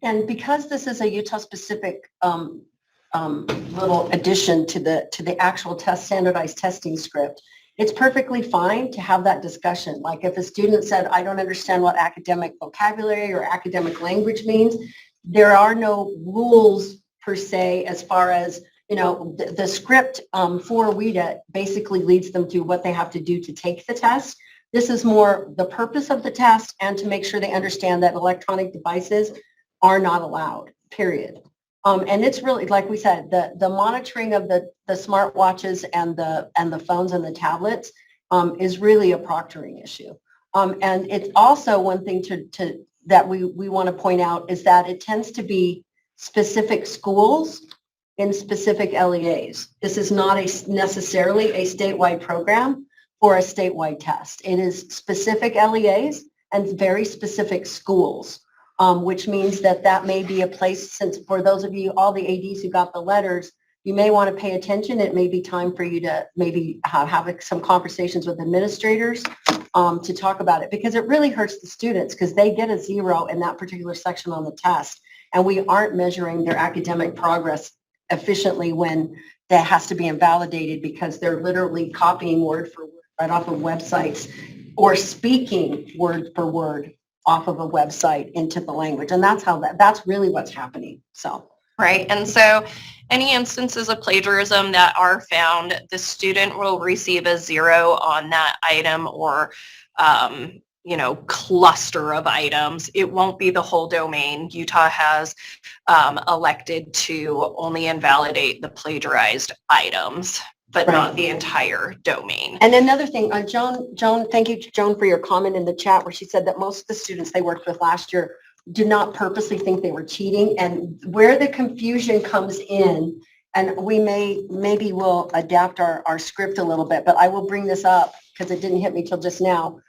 Speaker 3: And because this is a Utah specific little addition to the actual standardized testing script, it's perfectly fine to have that discussion. Like if a student said, I don't understand what academic vocabulary or academic language means, there are no rules per se as far as, the script for WIDA basically leads them to what they have to do to take the test. This is more the purpose of the test and to make sure they understand that electronic devices are not allowed, period. And it's really, like we said, the monitoring of the smartwatches and the phones and the tablets is really a proctoring issue. And it's also one thing that we want to point out is that it tends to be specific schools in specific LEAs. This is not necessarily a statewide program for a statewide test. It is specific LEAs and very specific schools, which means that may be a place, since for those of you, all the ADs who got the letters, you may want to pay attention. It may be time for you to maybe have some conversations with administrators to talk about it, because it really hurts the students because they get a 0 in that particular section on the test, and we aren't measuring their academic progress efficiently when that has to be invalidated because they're literally copying word for word right off of websites or speaking word for word off of a website into the language. And that's really what's happening. So.
Speaker 8: Right. And so any instances of plagiarism that are found, the student will receive a 0 on that item or, cluster of items. It won't be the whole domain. Utah has elected to only invalidate the plagiarized items, but not the entire domain.
Speaker 3: And another thing, Joan, thank you, Joan, for your comment in the chat where she said that most of the students they worked with last year did not purposely think they were cheating. And where the confusion comes in, and we maybe we'll adapt our script a little bit, but I will bring this up because it didn't hit me till just now.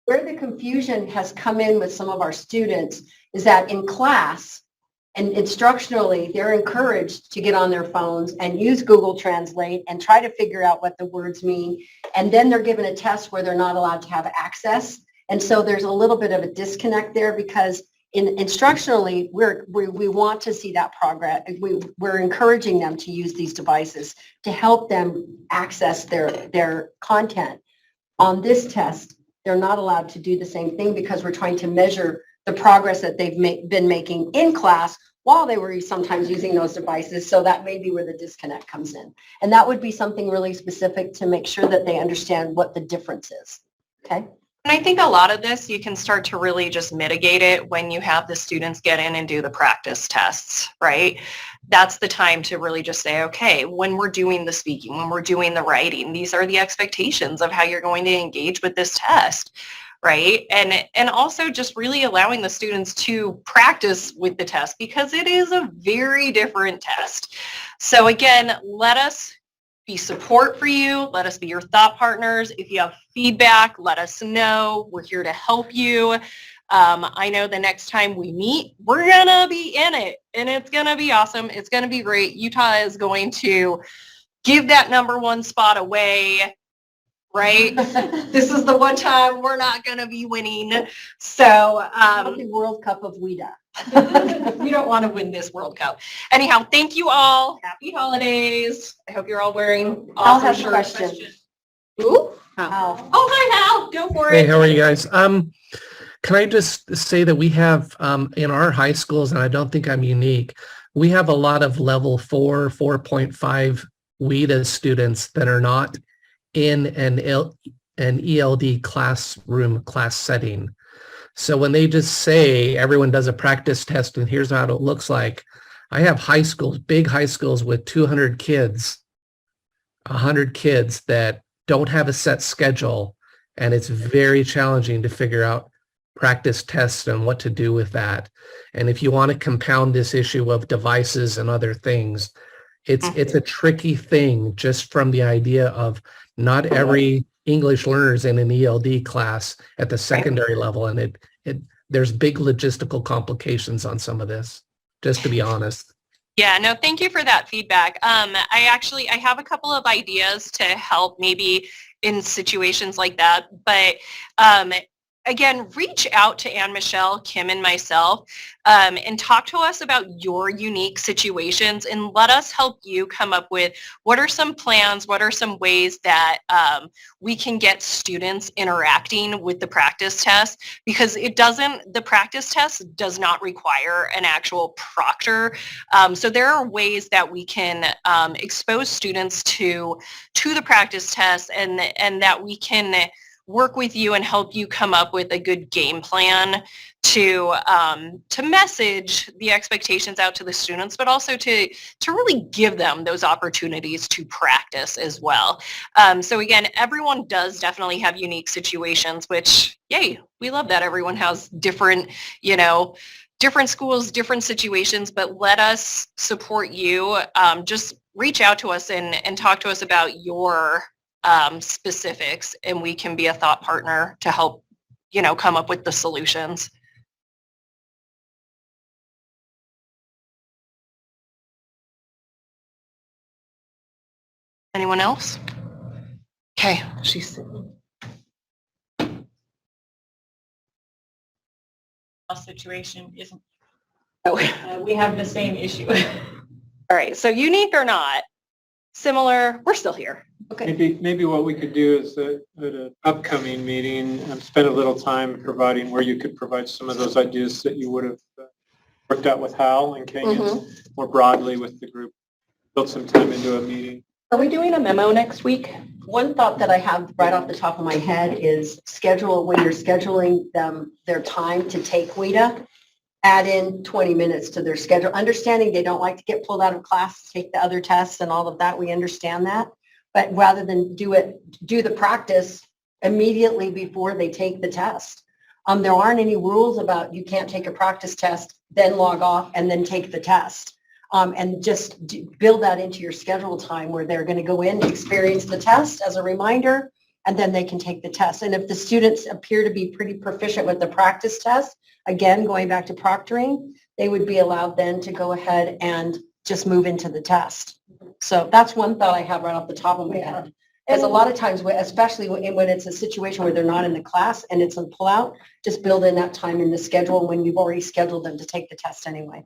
Speaker 3: Where the confusion has come in with some of our students is that in class and instructionally, they're encouraged to get on their phones and use Google Translate and try to figure out what the words mean. And then they're given a test where they're not allowed to have access. And so there's a little bit of a disconnect there because instructionally, we want to see that progress. We're encouraging them to use these devices to help them access their content. On this test, they're not allowed to do the same thing because we're trying to measure the progress that they've been making in class while they were sometimes using those devices. So that may be where the disconnect comes in. And that would be something really specific to make sure that they understand what the difference is. Okay.
Speaker 8: And I think a lot of this, you can start to really just mitigate it when you have the students get in and do the practice tests, right? That's the time to really just say, okay, when we're doing the speaking, when we're doing the writing, these are the expectations of how you're going to engage with this test, right? And also just really allowing the students to practice with the test because it is a very different test. So again, let us be support for you. Let us be your thought partners. If you have feedback, let us know. We're here to help you. I know the next time we meet, we're going to be in it and it's going to be awesome. It's going to be great. Utah is going to give that #1 spot away, right? This is the one time we're not going to be winning. So,
Speaker 3: The World Cup of WIDA.
Speaker 8: we don't want to win this World Cup. Anyhow, thank you all. Happy holidays. I hope you're all wearing
Speaker 3: I'll
Speaker 8: awesome
Speaker 3: have a
Speaker 8: shirts.
Speaker 3: question.
Speaker 8: Ooh.
Speaker 3: Wow.
Speaker 8: Oh, hi, Hal. Go for
Speaker 7: Hey,
Speaker 8: it.
Speaker 7: how are you guys? Can I just say that we have in our high schools, and I don't think I'm unique, we have a lot of level 4, 4.5 WIDA students that are not in an ELD class setting. So when they just say everyone does a practice test and here's how it looks like, I have high schools, big high schools with 200 kids, 100 kids that don't have a set schedule, and it's very challenging to figure out practice tests and what to do with that. And if you want to compound this issue of devices and other things, it's a tricky thing just from the idea of not every English learner is in an ELD class at the secondary level, and there's big logistical complications on some of this, just to be honest.
Speaker 8: Yeah, no, thank you for that feedback. I have a couple of ideas to help maybe in situations like that, but again, reach out to Anne Michelle, Kim, and myself and talk to us about your unique situations and let us help you come up with what are some plans, what are some ways that we can get students interacting with the practice test, because the practice test does not require an actual proctor. So there are ways that we can expose students to the practice test and that we can work with you and help you come up with a good game plan to message the expectations out to the students, but also to really give them those opportunities to practice as well. So again, everyone does definitely have unique situations, which, yay, we love that everyone has different schools, different situations, but let us support you. Just reach out to us and talk to us about your specifics, and we can be a thought partner to help, come up with the solutions. Anyone else? Okay, she's
Speaker 11: situation isn't.
Speaker 8: oh.
Speaker 11: We have the same issue.
Speaker 8: All right, so unique or not, similar, we're still here.
Speaker 3: Okay.
Speaker 1: Maybe what we could do is at an upcoming meeting, spend a little time providing where you could provide some of those ideas that you would have worked out with Hal and Kay and more broadly with the group. Build some time into a meeting.
Speaker 8: Are we doing a memo next week?
Speaker 3: One thought that I have right off the top of my head is when you're scheduling them, their time to take WIDA, add in 20 minutes to their schedule. Understanding they don't like to get pulled out of class to take the other tests and all of that. We understand that. But rather than do the practice immediately before they take the test. There aren't any rules about you can't take a practice test, then log off and then take the test. And just build that into your schedule time where they're going to go in, experience the test as a reminder, and then they can take the test. And if the students appear to be pretty proficient with the practice test, again, going back to proctoring, they would be allowed then to go ahead and just move into the test. So that's one thought I have right off the top of my head. Because a lot of times, especially when it's a situation where they're not in the class and it's a pullout, just build in that time in the schedule when you've already scheduled them to take the test anyway.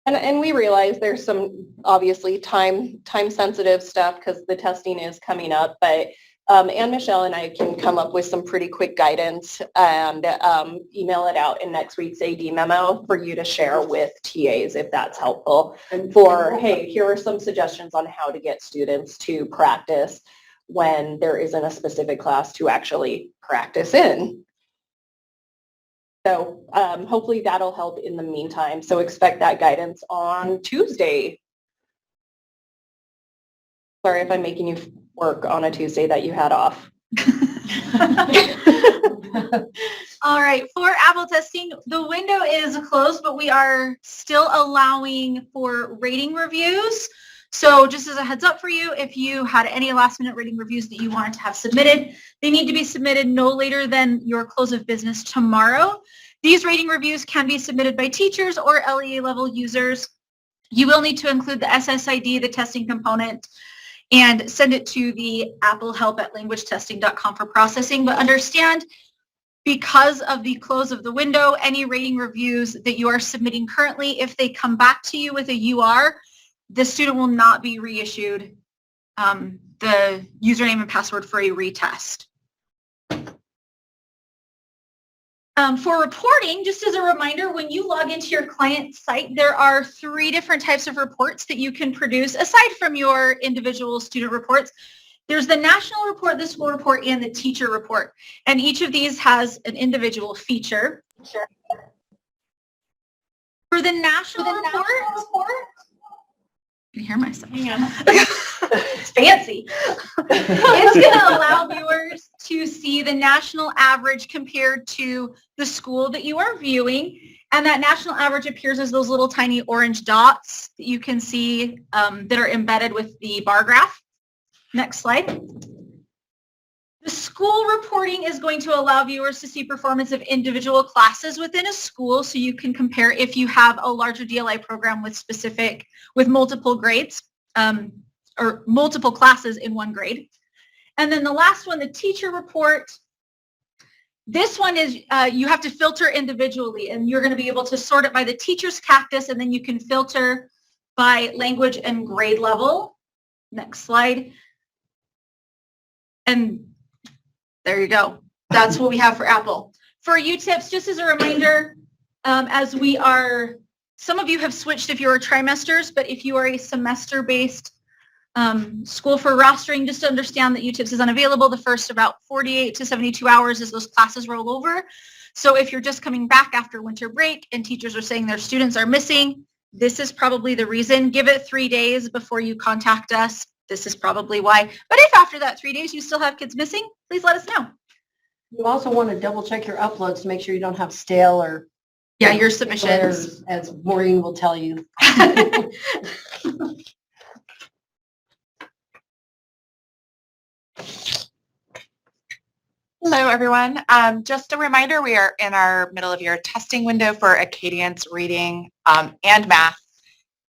Speaker 8: And we realize there's some obviously time sensitive stuff because the testing is coming up, but Anne Michelle and I can come up with some pretty quick guidance and email it out in next week's AD memo for you to share with TAs if that's helpful. For, hey, here are some suggestions on how to get students to practice when there isn't a specific class to actually practice in. So hopefully that'll help in the meantime. So expect that guidance on Tuesday. Sorry if I'm making you work on a Tuesday that you had off.
Speaker 9: All right, for Apple testing, the window is closed, but we are still allowing for rating reviews. So just as a heads up for you, if you had any last minute rating reviews that you wanted to have submitted, they need to be submitted no later than your close of business tomorrow. These rating reviews can be submitted by teachers or LEA level users. You will need to include the SSID, the testing component, and send it to the applehelp@languagetesting.com for processing. But understand, because of the close of the window, any rating reviews that you are submitting currently, if they come back to you with a UR, the student will not be reissued the username and password for a retest. For reporting, just as a reminder, when you log into your client site, there are 3 different types of reports that you can produce aside from your individual student reports. There's the national report, the school report, and the teacher report. And each of these has an individual feature. For the national report, I can hear myself. It's fancy. It's going to allow viewers to see the national average compared to the school that you are viewing. And that national average appears as those little tiny orange dots that you can see that are embedded with the bar graph. Next slide. The school reporting is going to allow viewers to see performance of individual classes within a school, so you can compare if you have a larger DLI program with multiple grades or multiple classes in one grade. And then the last one, the teacher report. This one is you have to filter individually, and you're going to be able to sort it by the teacher's cactus, and then you can filter by language and grade level. Next slide. And there you go. That's what we have for Apple. For UTIPS, just as a reminder, as we are, some of you have switched if you're trimesters, but if you are a semester-based school for rostering, just to understand that UTIPS is unavailable the first about 48 to 72 hours as those classes roll over. So if you're just coming back after winter break and teachers are saying their students are missing, this is probably the reason. Give it 3 days before you contact us. This is probably why. But if after that 3 days you still have kids missing, please let us know.
Speaker 3: You also want to double check your uploads to make sure you don't have stale or
Speaker 9: Your submissions.
Speaker 3: errors, as Maureen will tell you.
Speaker 12: Hello, everyone. Just a reminder, we are in our middle of year testing window for Acadience reading and math,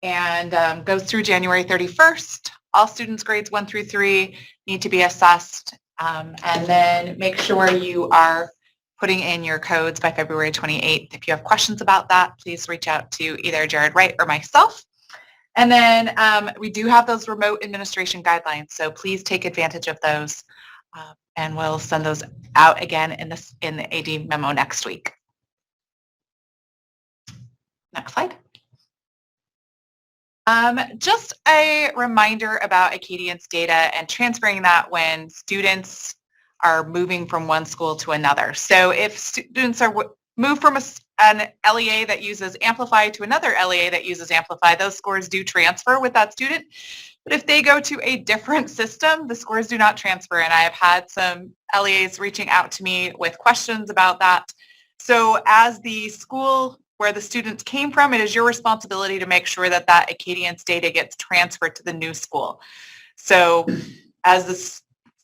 Speaker 12: and goes through January 31st. All students grades 1 through 3 need to be assessed, and then make sure you are putting in your codes by February 28th. If you have questions about that, please reach out to either Jared Wright or myself. And then we do have those remote administration guidelines, so please take advantage of those. And we'll send those out again in the AD memo next week. Next slide. Just a reminder about Acadience data and transferring that when students are moving from one school to another. So if students are moved from an LEA that uses Amplify to another LEA that uses Amplify, those scores do transfer with that student. But if they go to a different system, the scores do not transfer. And I have had some LEAs reaching out to me with questions about that. So as the school where the students came from, it is your responsibility to make sure that that Acadience data gets transferred to the new school. So as the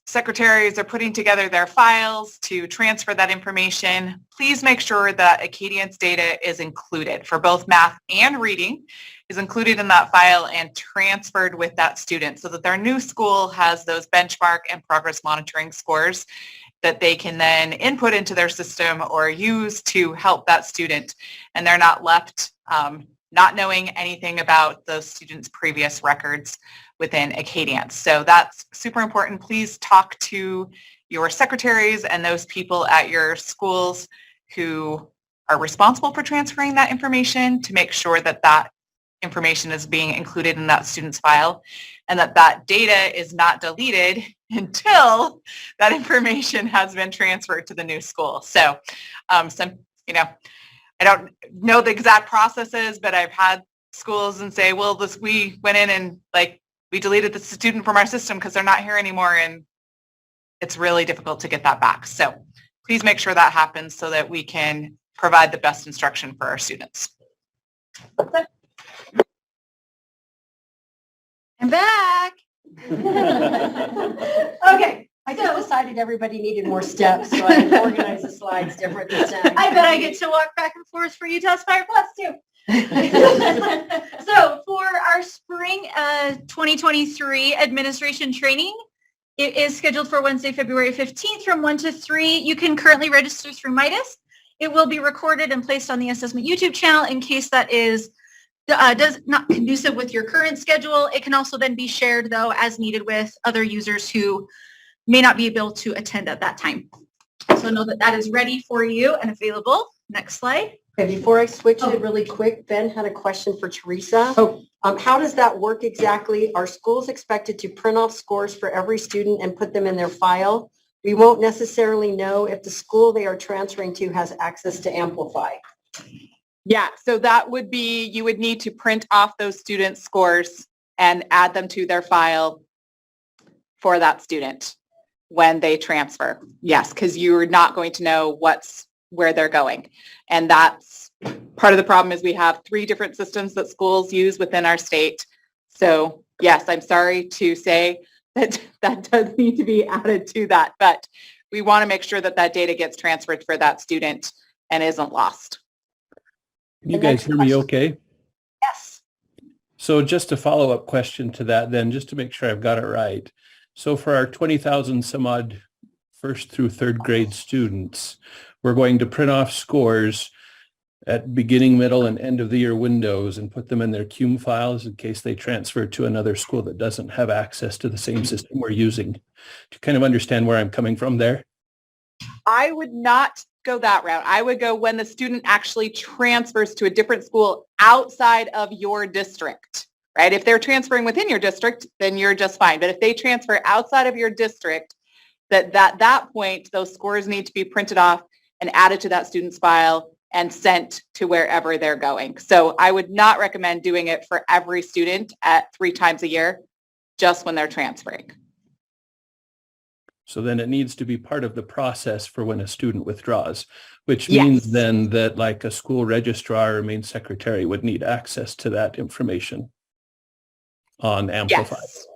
Speaker 12: secretaries are putting together their files to transfer that information, please make sure that Acadience data is included for both math and reading, is included in that file and transferred with that student so that their new school has those benchmark and progress monitoring scores that they can then input into their system or use to help that student, and they're not left not knowing anything about the student's previous records within Acadience. So that's super important. Please talk to your secretaries and those people at your schools who are responsible for transferring that information to make sure that that information is being included in that student's file and that that data is not deleted until that information has been transferred to the new school. So I don't know the exact processes, but I've had schools and say, well, we went in and we deleted the student from our system because they're not here anymore, and it's really difficult to get that back. So please make sure that happens so that we can provide the best instruction for our students.
Speaker 9: I'm back.
Speaker 3: Okay, I just decided everybody needed more steps, so I organized the slides different this time.
Speaker 9: I bet I get to walk back and forth for UT Aspire Plus too. So for our spring 2023 administration training, it is scheduled for Wednesday, February 15th from 1 to 3. You can currently register through Midas. It will be recorded and placed on the assessment YouTube channel in case that is does not conducive with your current schedule. It can also then be shared though as needed with other users who may not be able to attend at that time. So know that that is ready for you and available. Next slide.
Speaker 3: Okay, before I switch it really quick, Ben had a question for Teresa.
Speaker 4: Oh.
Speaker 3: How does that work exactly? Are schools expected to print off scores for every student and put them in their file? We won't necessarily know if the school they are transferring to has access to Amplify.
Speaker 12: Yeah, so that would be, you would need to print off those students' scores and add them to their file for that student when they transfer. Yes, because you're not going to know where they're going. And that's part of the problem is we have 3 different systems that schools use within our state. So yes, I'm sorry to say that that does need to be added to that, but we want to make sure that that data gets transferred for that student and isn't lost.
Speaker 6: Can you
Speaker 3: The
Speaker 6: guys
Speaker 3: next
Speaker 6: hear me
Speaker 3: question.
Speaker 6: okay?
Speaker 3: Yes.
Speaker 6: So just a follow-up question to that then, just to make sure I've got it right. So for our 20,000 some odd first through third grade students, we're going to print off scores at beginning, middle, and end of the year windows and put them in their CUME files in case they transfer to another school that doesn't have access to the same system we're using. Do you kind of understand where I'm coming from there?
Speaker 12: I would not go that route. I would go when the student actually transfers to a different school outside of your district, right? If they're transferring within your district, then you're just fine. But if they transfer outside of your district, that point, those scores need to be printed off and added to that student's file and sent to wherever they're going. So I would not recommend doing it for every student at 3 times a year, just when they're transferring.
Speaker 6: So then it needs to be part of the process for when a student withdraws, which means
Speaker 12: Yes.
Speaker 6: then that like a school registrar or main secretary would need access to that information on Amplify.
Speaker 12: Yes.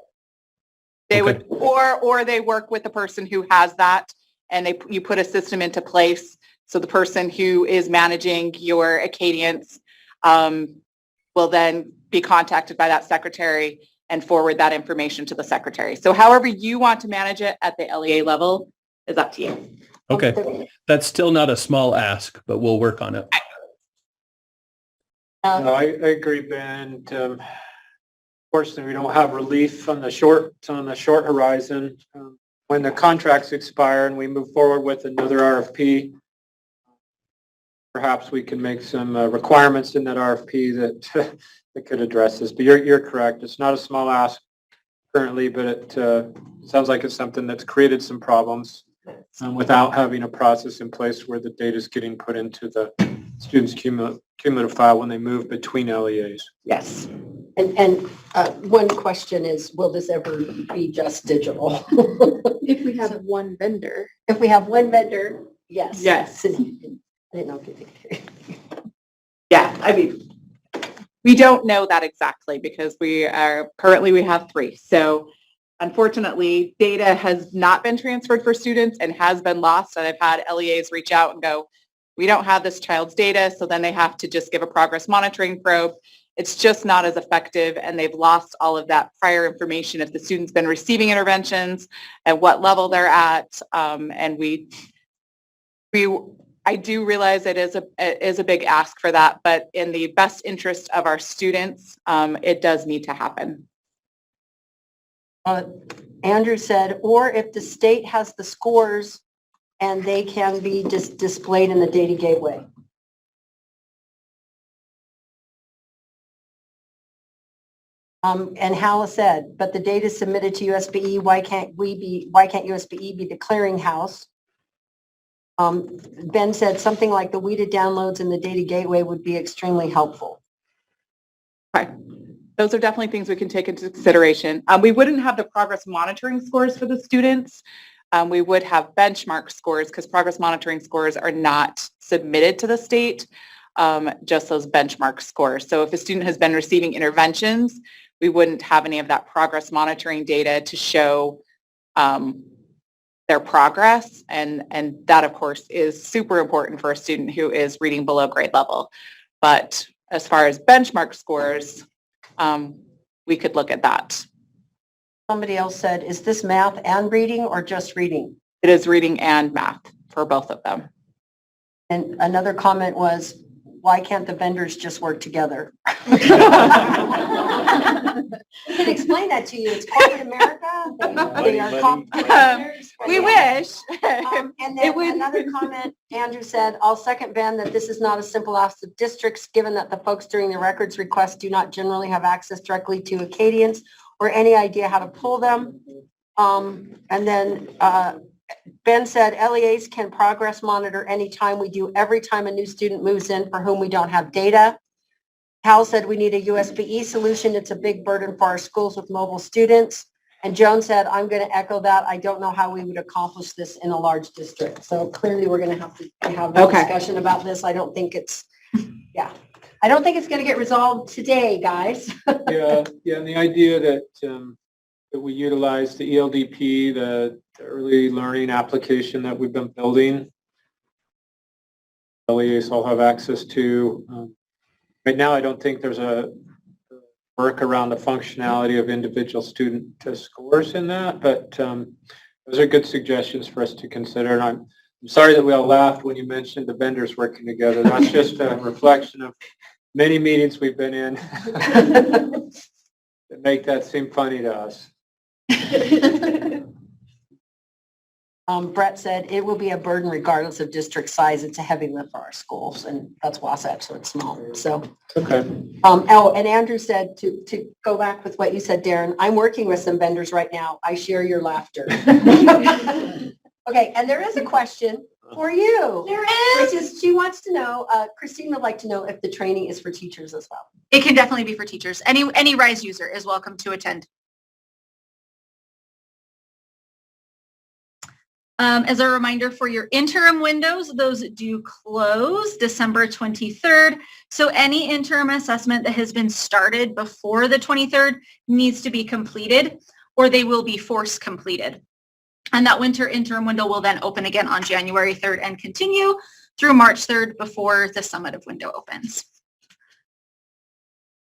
Speaker 12: They
Speaker 6: Okay.
Speaker 12: would, or they work with the person who has that and you put a system into place. So the person who is managing your Acadians will then be contacted by that secretary and forward that information to the secretary. So however you want to manage it at the LEA level is up to you.
Speaker 6: Okay. That's still not a small ask, but we'll work on it.
Speaker 1: No, I agree, Ben. Fortunately, we don't have relief on the short horizon. When the contracts expire and we move forward with another RFP, perhaps we can make some requirements in that RFP that that could address this. But you're correct. It's not a small ask currently, but it sounds like it's something that's created some problems without having a process in place where the data is getting put into the student's cumulative file when they move between LEAs.
Speaker 3: Yes. And one question is, will this ever be just digital?
Speaker 10: If we have one vendor.
Speaker 3: If we have one vendor, yes.
Speaker 12: Yes.
Speaker 3: I didn't know if you could.
Speaker 12: Yeah, I mean, we don't know that exactly because we have 3. So unfortunately, data has not been transferred for students and has been lost. And I've had LEAs reach out and go, we don't have this child's data. So then they have to just give a progress monitoring probe. It's just not as effective and they've lost all of that prior information if the student's been receiving interventions, at what level they're at. And I do realize it is a big ask for that, but in the best interest of our students, it does need to happen.
Speaker 3: Andrew said, or if the state has the scores and they can be displayed in the data gateway. And Hala said, but the data submitted to USBE, why can't USBE be the clearinghouse? Ben said something like the WIDA downloads in the data gateway would be extremely helpful.
Speaker 12: Okay. Those are definitely things we can take into consideration. We wouldn't have the progress monitoring scores for the students. We would have benchmark scores because progress monitoring scores are not submitted to the state, just those benchmark scores. So if a student has been receiving interventions, we wouldn't have any of that progress monitoring data to show their progress. And that, of course, is super important for a student who is reading below grade level. But as far as benchmark scores, we could look at that.
Speaker 3: Somebody else said, is this math and reading or just reading?
Speaker 12: It is reading and math for both of them.
Speaker 3: And another comment was, why can't the vendors just work together? We can explain that to you. It's corporate America. They are
Speaker 13: We wish.
Speaker 3: And then another comment, Andrew said, I'll second Ben that this is not a simple ask of districts, given that the folks doing the records request do not generally have access directly to Acadians or any idea how to pull them. And then Ben said LEAs can progress monitor anytime we do, every time a new student moves in for whom we don't have data. Hal said we need a USB-E solution. It's a big burden for our schools with mobile students. And Joan said, I'm going to echo that. I don't know how we would accomplish this in a large district. So clearly we're going to have a discussion about this. I don't think it's, I don't think it's going to get resolved today, guys.
Speaker 1: Yeah, and the idea that that we utilize the ELDP, the early learning application that we've been building, LEAs all have access to. Right now, I don't think there's a work around the functionality of individual student scores in that, but those are good suggestions for us to consider. And I'm sorry that we all laughed when you mentioned the vendors working together. That's just a reflection of many meetings we've been in that make that seem funny to us.
Speaker 3: Brett said it will be a burden regardless of district size. It's a heavy lift for our schools, and that's Wasatch, so it's small. So,
Speaker 1: okay.
Speaker 3: And Andrew said to go back with what you said, Darren, I'm working with some vendors right now. I share your laughter. Okay, and there is a question for you.
Speaker 9: There is.
Speaker 3: Which is, she wants to know, Christine would like to know if the training is for teachers as well.
Speaker 9: It can definitely be for teachers. Any RISE user is welcome to attend. As a reminder for your interim windows, those do close December 23rd. So any interim assessment that has been started before the 23rd needs to be completed, or they will be force completed. And that winter interim window will then open again on January 3rd and continue through March 3rd before the summative window opens.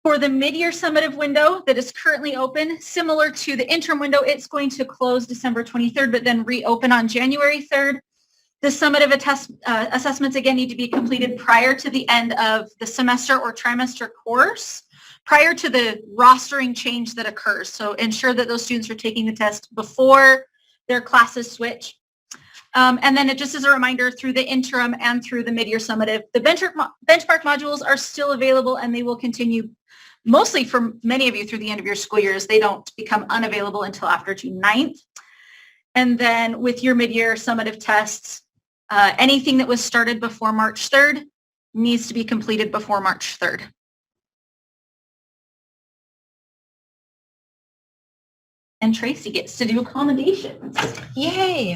Speaker 9: For the mid-year summative window that is currently open, similar to the interim window, it's going to close December 23rd, but then reopen on January 3rd. The summative assessments again need to be completed prior to the end of the semester or trimester course, prior to the rostering change that occurs. So ensure that those students are taking the test before their classes switch. And then just as a reminder, through the interim and through the mid-year summative, the benchmark modules are still available, and they will continue mostly for many of you through the end of your school years. They don't become unavailable until after June 9th. And then with your mid-year summative tests, anything that was started before March 3rd needs to be completed before March 3rd. And Tracy gets to do accommodations.
Speaker 5: Yay.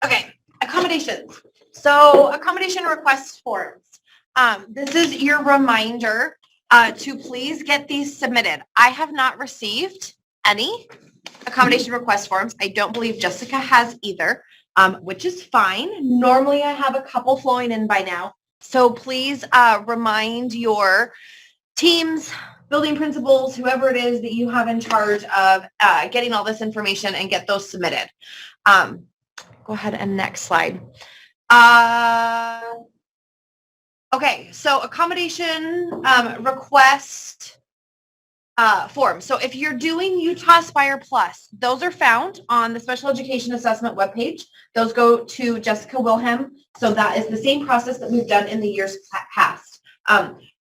Speaker 5: Okay, accommodations. So accommodation request forms. This is your reminder to please get these submitted. I have not received any accommodation request forms. I don't believe Jessica has either, which is fine. Normally I have a couple flowing in by now. So please remind your teams, building principals, whoever it is that you have in charge of getting all this information and get those submitted. Go ahead and next slide. Okay, so accommodation request form. So if you're doing Utah Aspire Plus, those are found on the Special Education Assessment webpage. Those go to Jessica Wilhelm. So that is the same process that we've done in the years past.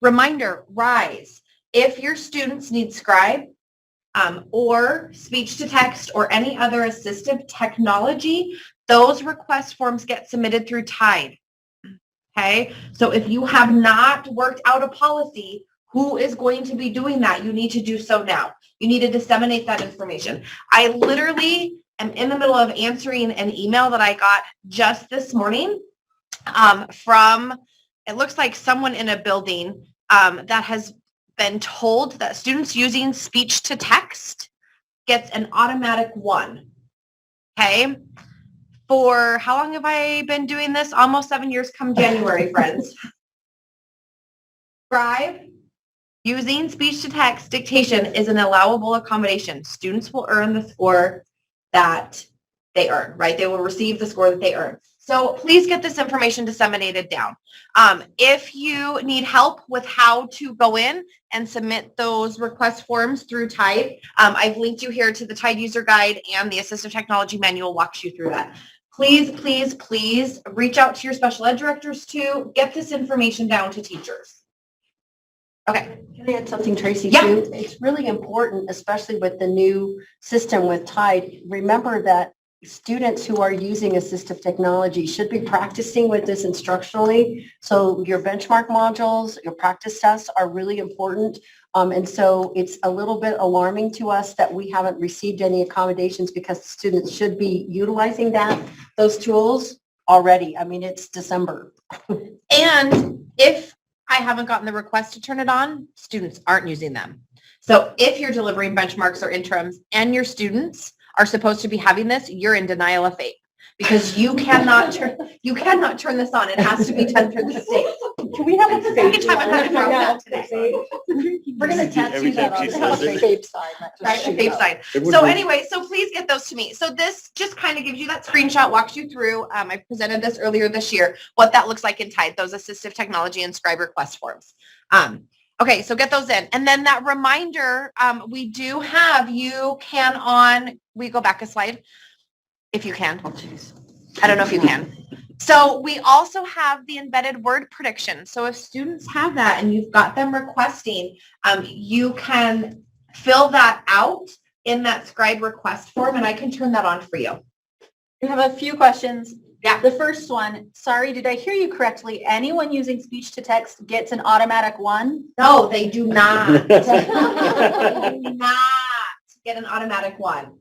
Speaker 5: Reminder, RISE. If your students need Scribe or speech to text or any other assistive technology, those request forms get submitted through TIDE. Okay, so if you have not worked out a policy, who is going to be doing that? You need to do so now. You need to disseminate that information. I literally am in the middle of answering an email that I got just this morning from, it looks like someone in a building that has been told that students using speech to text gets an automatic 1. Okay. For how long have I been doing this? Almost 7 years come January, friends. Scribe using speech to text dictation is an allowable accommodation. Students will earn the score that they earn, right? They will receive the score that they earn. So please get this information disseminated down. If you need help with how to go in and submit those request forms through Tide, I've linked you here to the Tide user guide, and the assistive technology manual walks you through that. Please, please, please reach out to your special ed directors to get this information down to teachers. Okay.
Speaker 3: Can I add something, Tracy,
Speaker 5: Yeah.
Speaker 3: too? It's really important, especially with the new system with Tide. Remember that students who are using assistive technology should be practicing with this instructionally. So your benchmark modules, your practice tests are really important. And so it's a little bit alarming to us that we haven't received any accommodations, because the students should be utilizing those tools already. I mean, it's December.
Speaker 5: And if I haven't gotten the request to turn it on, students aren't using them. So if you're delivering benchmarks or interims and your students are supposed to be having this, you're in denial of faith, because you cannot turn this on. It has to be done through the state.
Speaker 3: Can we have a
Speaker 5: Second time I've had to drop that today.
Speaker 3: We're going to tattoo that on the vape sign.
Speaker 5: Right, the vape sign. So anyway, so please get those to me. So this just kind of gives you that screenshot, walks you through. I presented this earlier this year, what that looks like in Tide, those assistive technology and scribe request forms. Okay, so get those in. And then that reminder, we do have, we go back a slide, if you can.
Speaker 3: Oh, geez.
Speaker 5: I don't know if you can. So we also have the embedded word prediction. So if students have that and you've got them requesting, you can fill that out in that scribe request form, and I can turn that on for you.
Speaker 9: We have a few questions.
Speaker 5: Yeah.
Speaker 9: The first one, sorry, did I hear you correctly? Anyone using speech to text gets an automatic 1?
Speaker 5: No, they do not. They do not get an automatic 1.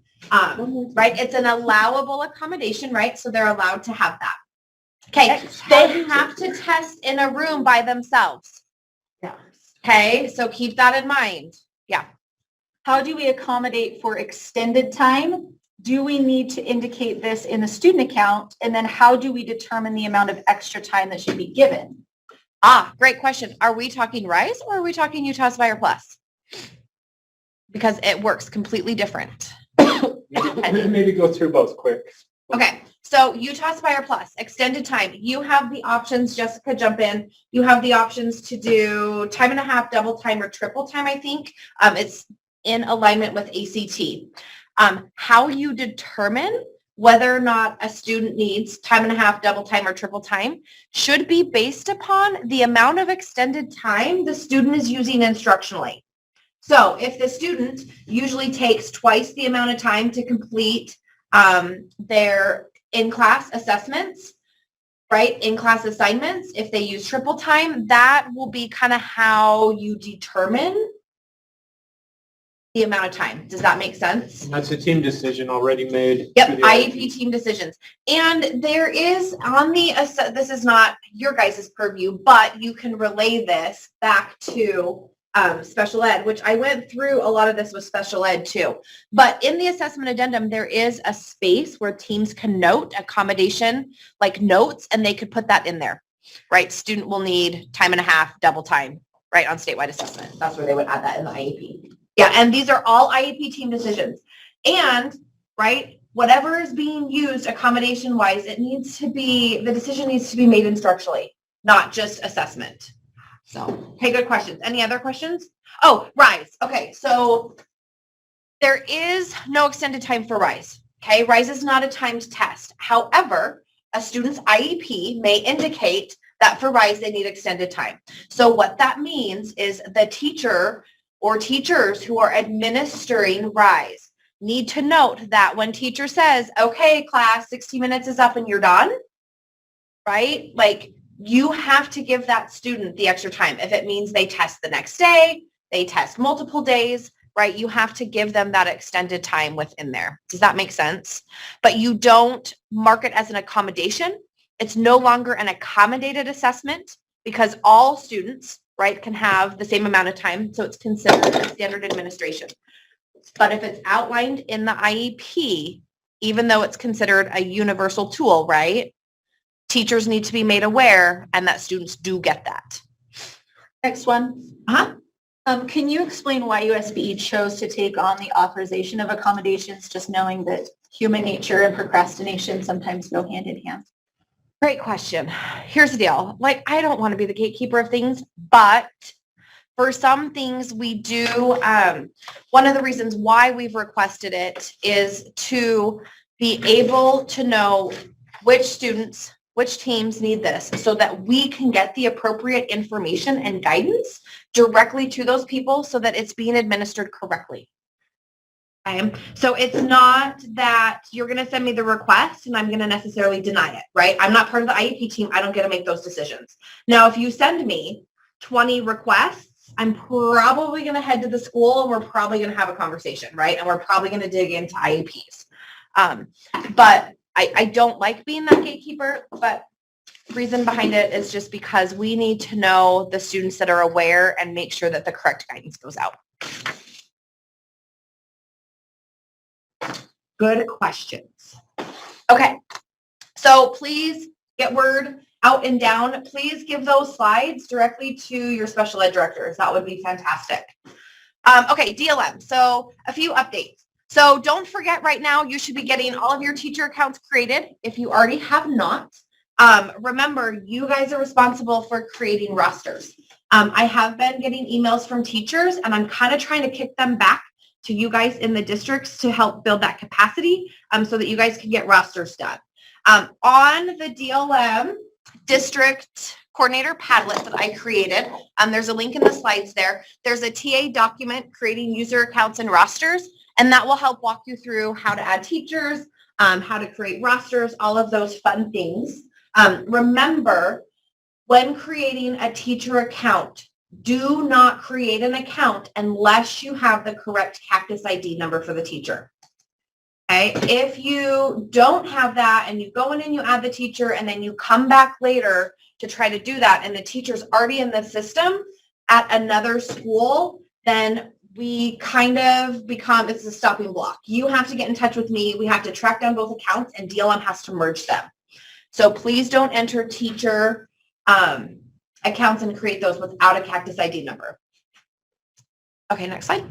Speaker 5: Right? It's an allowable accommodation, right? So they're allowed to have that. Okay. They have to test in a room by themselves.
Speaker 3: Yeah.
Speaker 5: Okay. So keep that in mind. Yeah.
Speaker 9: How do we accommodate for extended time? Do we need to indicate this in the student account? And then how do we determine the amount of extra time that should be given?
Speaker 5: Great question. Are we talking RISE or are we talking Utah Aspire Plus? Because it works completely different.
Speaker 1: Maybe go through both quick.
Speaker 5: Okay, so Utah Aspire Plus, extended time. You have the options, Jessica, jump in. You have the options to do time and a half, double time, or triple time, I think. It's in alignment with ACT. How you determine whether or not a student needs time and a half, double time, or triple time should be based upon the amount of extended time the student is using instructionally. So if the student usually takes twice the amount of time to complete their in-class assessments, right, in-class assignments, if they use triple time, that will be kind of how you determine the amount of time. Does that make sense?
Speaker 1: That's a team decision already made.
Speaker 5: Yep,
Speaker 1: through the
Speaker 5: IEP team decisions. And there is on the, this is not your guys' purview, but you can relay this back to special ed, which I went through a lot of this with special ed too. But in the assessment addendum, there is a space where teams can note accommodation, like notes, and they could put that in there, right? Student will need time and a half, double time, right, on statewide assessment. That's where they would add that in the IEP. Yeah, and these are all IEP team decisions. And, right, whatever is being used accommodation-wise, it needs to be, the decision needs to be made instructionally, not just assessment. So, okay, good questions. Any other questions? Oh, RISE. Okay, so there is no extended time for RISE. Okay, RISE is not a timed test. However, a student's IEP may indicate that for RISE they need extended time. So what that means is the teacher or teachers who are administering RISE need to note that when teacher says, okay, class, 60 minutes is up and you're done, right? Like, you have to give that student the extra time. If it means they test the next day, they test multiple days, right? You have to give them that extended time within there. Does that make sense? But you don't mark it as an accommodation. It's no longer an accommodated assessment because all students, right, can have the same amount of time. So it's considered a standard administration. But if it's outlined in the IEP, even though it's considered a universal tool, right, teachers need to be made aware and that students do get that.
Speaker 9: Next one. Can you explain why USBE chose to take on the authorization of accommodations, just knowing that human nature and procrastination sometimes go hand in hand?
Speaker 5: Great question. Here's the deal. Like, I don't want to be the gatekeeper of things, but for some things we do, one of the reasons why we've requested it is to be able to know which students, which teams need this so that we can get the appropriate information and guidance directly to those people so that it's being administered correctly. Okay. So it's not that you're going to send me the request and I'm going to necessarily deny it, right? I'm not part of the IEP team. I don't get to make those decisions. Now, if you send me 20 requests, I'm probably going to head to the school and we're probably going to have a conversation, right? And we're probably going to dig into IEPs. But I don't like being that gatekeeper, but the reason behind it is just because we need to know the students that are aware and make sure that the correct guidance goes out. Good questions. Okay, so please get word out and down. Please give those slides directly to your special ed directors. That would be fantastic. Okay, DLM. So a few updates. So don't forget right now, you should be getting all of your teacher accounts created if you already have not. Remember, you guys are responsible for creating rosters. I have been getting emails from teachers and I'm kind of trying to kick them back to you guys in the districts to help build that capacity so that you guys can get rosters done. On the DLM district coordinator Padlet that I created, there's a link in the slides there. There's a TA document creating user accounts and rosters, and that will help walk you through how to add teachers, how to create rosters, all of those fun things. Remember, when creating a teacher account, do not create an account unless you have the correct Cactus ID number for the teacher. Okay, if you don't have that and you go in and you add the teacher and then you come back later to try to do that and the teacher's already in the system at another school, then we kind of become, it's a stopping block. You have to get in touch with me. We have to track down both accounts and DLM has to merge them. So please don't enter teacher accounts and create those without a Cactus ID number. Okay, next slide.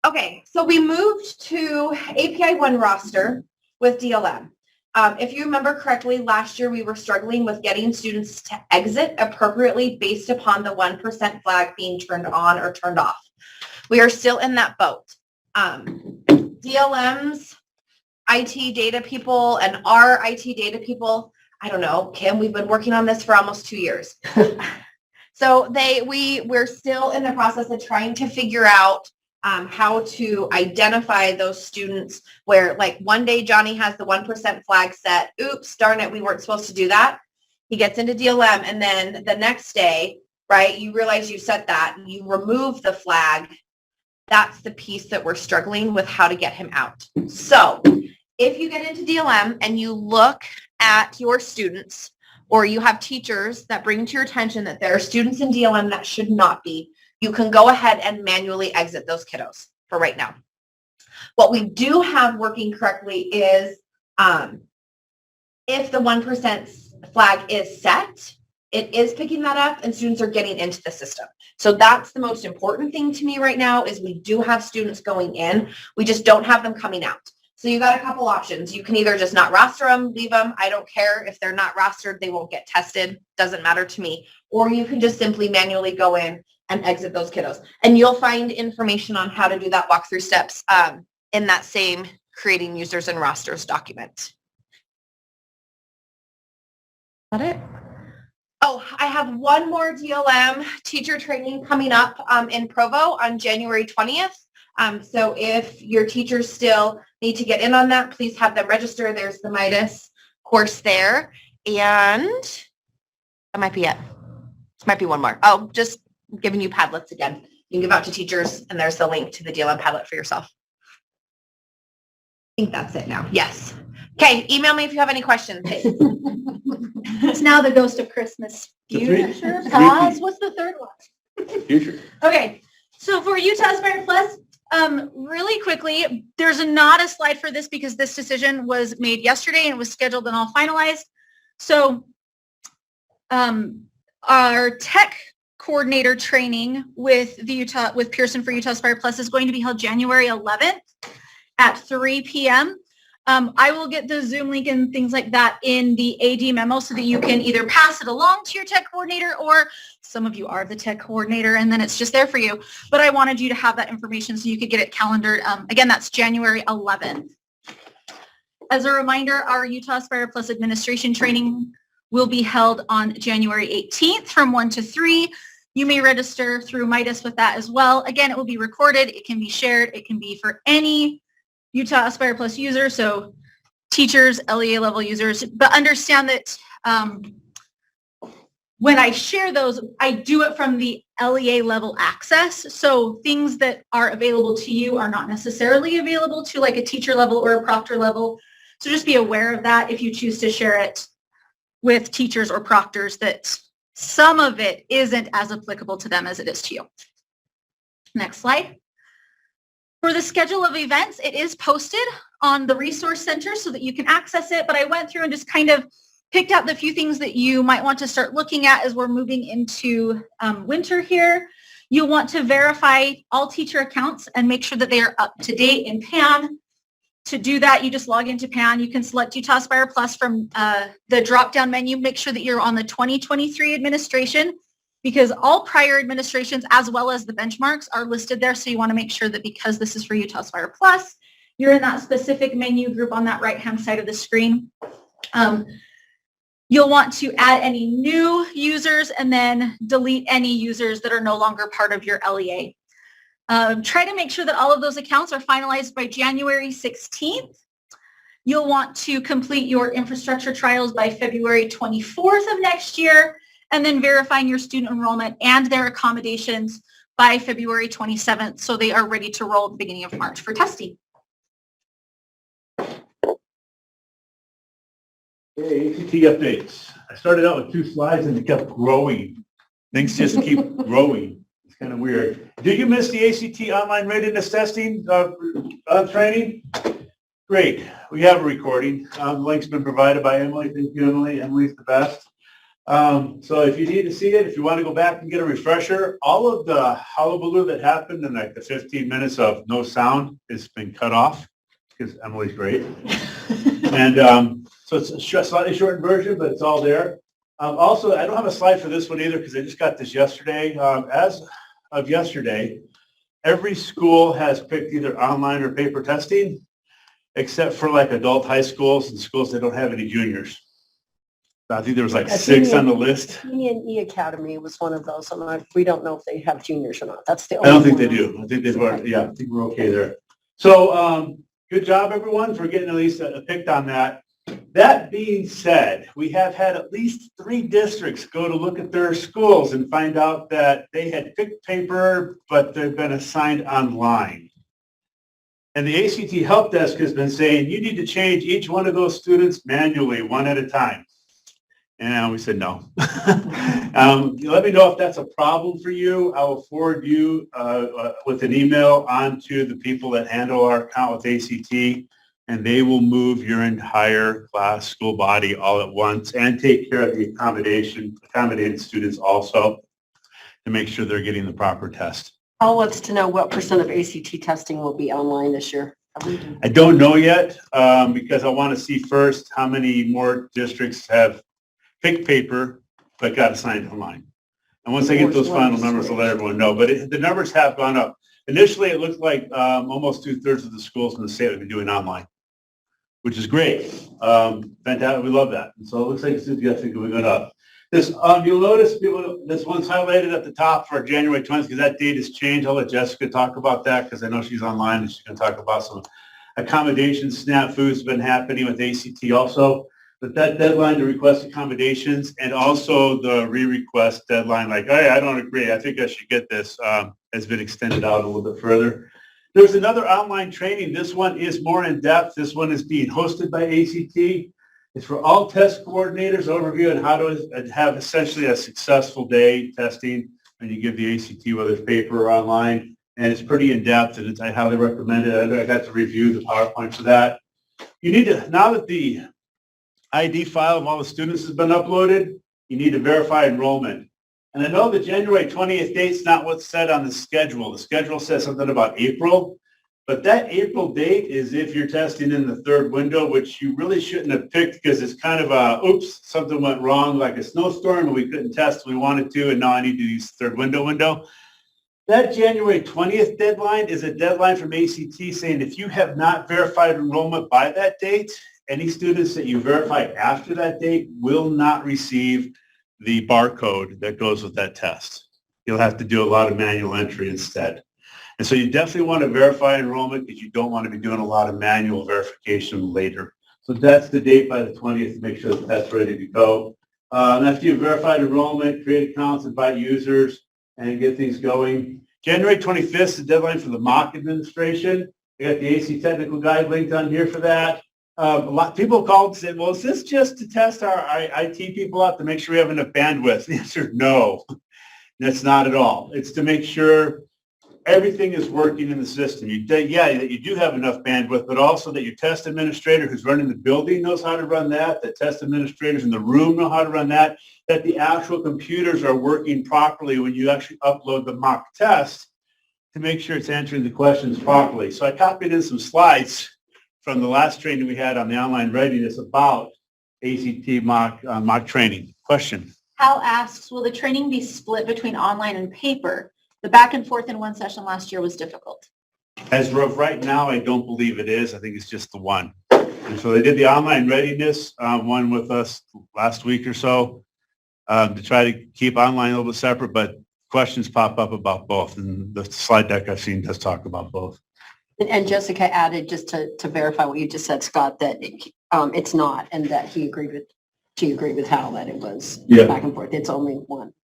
Speaker 5: Okay, so we moved to API 1 roster with DLM. If you remember correctly, last year we were struggling with getting students to exit appropriately based upon the 1% flag being turned on or turned off. We are still in that boat. DLM's IT data people and our IT data people, I don't know, Kim, we've been working on this for almost 2 years. So we're still in the process of trying to figure out how to identify those students where, like, one day Johnny has the 1% flag set. Oops, darn it, we weren't supposed to do that. He gets into DLM, and then the next day, right, you realize you set that, and you remove the flag. That's the piece that we're struggling with, how to get him out. So if you get into DLM and you look at your students, or you have teachers that bring to your attention that there are students in DLM that should not be, you can go ahead and manually exit those kiddos for right now. What we do have working correctly is if the 1% flag is set, it is picking that up and students are getting into the system. So that's the most important thing to me right now is we do have students going in. We just don't have them coming out. So you got a couple options. You can either just not roster them, leave them. I don't care if they're not rostered, they won't get tested. Doesn't matter to me. Or you can just simply manually go in and exit those kiddos. And you'll find information on how to do that walkthrough steps in that same creating users and rosters document. Is that it? Oh, I have one more DLM teacher training coming up in Provo on January 20th. So if your teachers still need to get in on that, please have them register. There's the Midas course there. And that might be it. Might be one more. Oh, just giving you Padlets again. You can give out to teachers, and there's the link to the DLM Padlet for yourself. I think that's it now. Yes. Okay, email me if you have any questions.
Speaker 9: It's now the ghost of Christmas. Future pause. What's the third one?
Speaker 6: Future.
Speaker 9: Okay, so for Utah Aspire Plus, really quickly, there's not a slide for this because this decision was made yesterday and it was scheduled and all finalized. So our tech coordinator training with Pearson for Utah Aspire Plus is going to be held January 11th at 3 p.m. I will get the Zoom link and things like that in the AD memo so that you can either pass it along to your tech coordinator, or some of you are the tech coordinator and then it's just there for you. But I wanted you to have that information so you could get it calendared. Again, that's January 11th. As a reminder, our Utah Aspire Plus administration training will be held on January 18th from 1 to 3. You may register through Midas with that as well. Again, it will be recorded. It can be shared. It can be for any Utah Aspire Plus user, so teachers, LEA level users, but understand that when I share those, I do it from the LEA level access. So things that are available to you are not necessarily available to like a teacher level or a proctor level. So just be aware of that if you choose to share it with teachers or proctors, that some of it isn't as applicable to them as it is to you. Next slide. For the schedule of events, it is posted on the Resource Center so that you can access it, but I went through and just kind of picked out the few things that you might want to start looking at as we're moving into winter here. You'll want to verify all teacher accounts and make sure that they are up to date in PAN. To do that, you just log into PAN. You can select Utah Aspire Plus from the drop-down menu. Make sure that you're on the 2023 administration, because all prior administrations as well as the benchmarks are listed there. So you want to make sure that because this is for Utah Aspire Plus, you're in that specific menu group on that right-hand side of the screen. You'll want to add any new users and then delete any users that are no longer part of your LEA. Try to make sure that all of those accounts are finalized by January 16th. You'll want to complete your infrastructure trials by February 24th of next year, and then verifying your student enrollment and their accommodations by February 27th, so they are ready to roll at the beginning of March for testing.
Speaker 14: Hey, ACT updates. I started out with 2 slides and it kept growing. Things just keep growing. It's kind of weird. Did you miss the ACT online readiness testing training? Great. We have a recording. The link's been provided by Emily. Thank you, Emily. Emily's the best. So if you need to see it, if you want to go back and get a refresher, all of the hullabaloo that happened in like the 15 minutes of no sound has been cut off because Emily's great. And so it's a slightly shortened version, but it's all there. Also, I don't have a slide for this one either because I just got this yesterday. As of yesterday, every school has picked either online or paper testing, except for like adult high schools and schools that don't have any juniors. I think there was like 6 on the list.
Speaker 3: Union E Academy was one of those. We don't know if they have juniors or not. That's the
Speaker 14: I
Speaker 3: only
Speaker 14: don't think
Speaker 3: one.
Speaker 14: they do. I think they were, yeah, I think we're okay there. So good job, everyone, for getting at least picked on that. That being said, we have had at least 3 districts go to look at their schools and find out that they had picked paper, but they've been assigned online. And the ACT Help Desk has been saying, you need to change each one of those students manually, one at a time. And we said, no. Let me know if that's a problem for you. I will forward you with an email on to the people that handle our account with ACT, and they will move your entire class school body all at once and take care of the accommodated students also to make sure they're getting the proper test.
Speaker 3: Paul wants to know what % of ACT testing will be online this year.
Speaker 14: I don't know yet because I want to see first how many more districts have picked paper but got assigned online. And once I get those final numbers, I'll let everyone know. But the numbers have gone up. Initially, it looked like almost 2/3 of the schools in the state would be doing online, which is great. Fantastic. We love that. And so it looks like it's suggesting going up. This, you'll notice this one's highlighted at the top for January 20th because that date has changed. I'll let Jessica talk about that because I know she's online and she's going to talk about some accommodations. Snafus have been happening with ACT also. But that deadline to request accommodations and also the re-request deadline, like, hey, I don't agree, I think I should get this, has been extended out a little bit further. There's another online training. This one is more in depth. This one is being hosted by ACT. It's for all test coordinators, overview on how to have essentially a successful day testing when you give the ACT, whether it's paper or online. And it's pretty in depth, and I highly recommend it. I got to review the PowerPoint for that. You need to, now that the ID file of all the students has been uploaded, you need to verify enrollment. And I know the January 20th date's not what's said on the schedule. The schedule says something about April, But that April date is if you're testing in the third window, which you really shouldn't have picked because it's kind of a, oops, something went wrong, like a snowstorm, and we couldn't test we wanted to, and now I need to use third window. That January 20th deadline is a deadline from ACT saying if you have not verified enrollment by that date, any students that you verify after that date will not receive the barcode that goes with that test. You'll have to do a lot of manual entry instead. And so you definitely want to verify enrollment because you don't want to be doing a lot of manual verification later. So that's the date by the 20th to make sure that that's ready to go. And after you've verified enrollment, create accounts, invite users, and get things going. January 25th is the deadline for the mock administration. I got the AC technical guide linked on here for that. A lot of people called and said, well, is this just to test our IT people out to make sure we have enough bandwidth? The answer is no, that's not at all. It's to make sure everything is working in the system. That you do have enough bandwidth, but also that your test administrator who's running the building knows how to run that, the test administrators in the room know how to run that the actual computers are working properly when you actually upload the mock test to make sure it's answering the questions properly. So I copied in some slides from the last training we had on the online readiness about ACT mock training. Question?
Speaker 9: Hal asks, will the training be split between online and paper? The back and forth in one session last year was difficult.
Speaker 14: As of right now, I don't believe it is. I think it's just the one. And so they did the online readiness one with us last week or so to try to keep online a little bit separate, but questions pop up about both. And the slide deck I've seen does talk about both.
Speaker 3: And Jessica added, just to verify what you just said, Scott, that it's not, and that she agreed with Hal that it was back and forth. It's only one.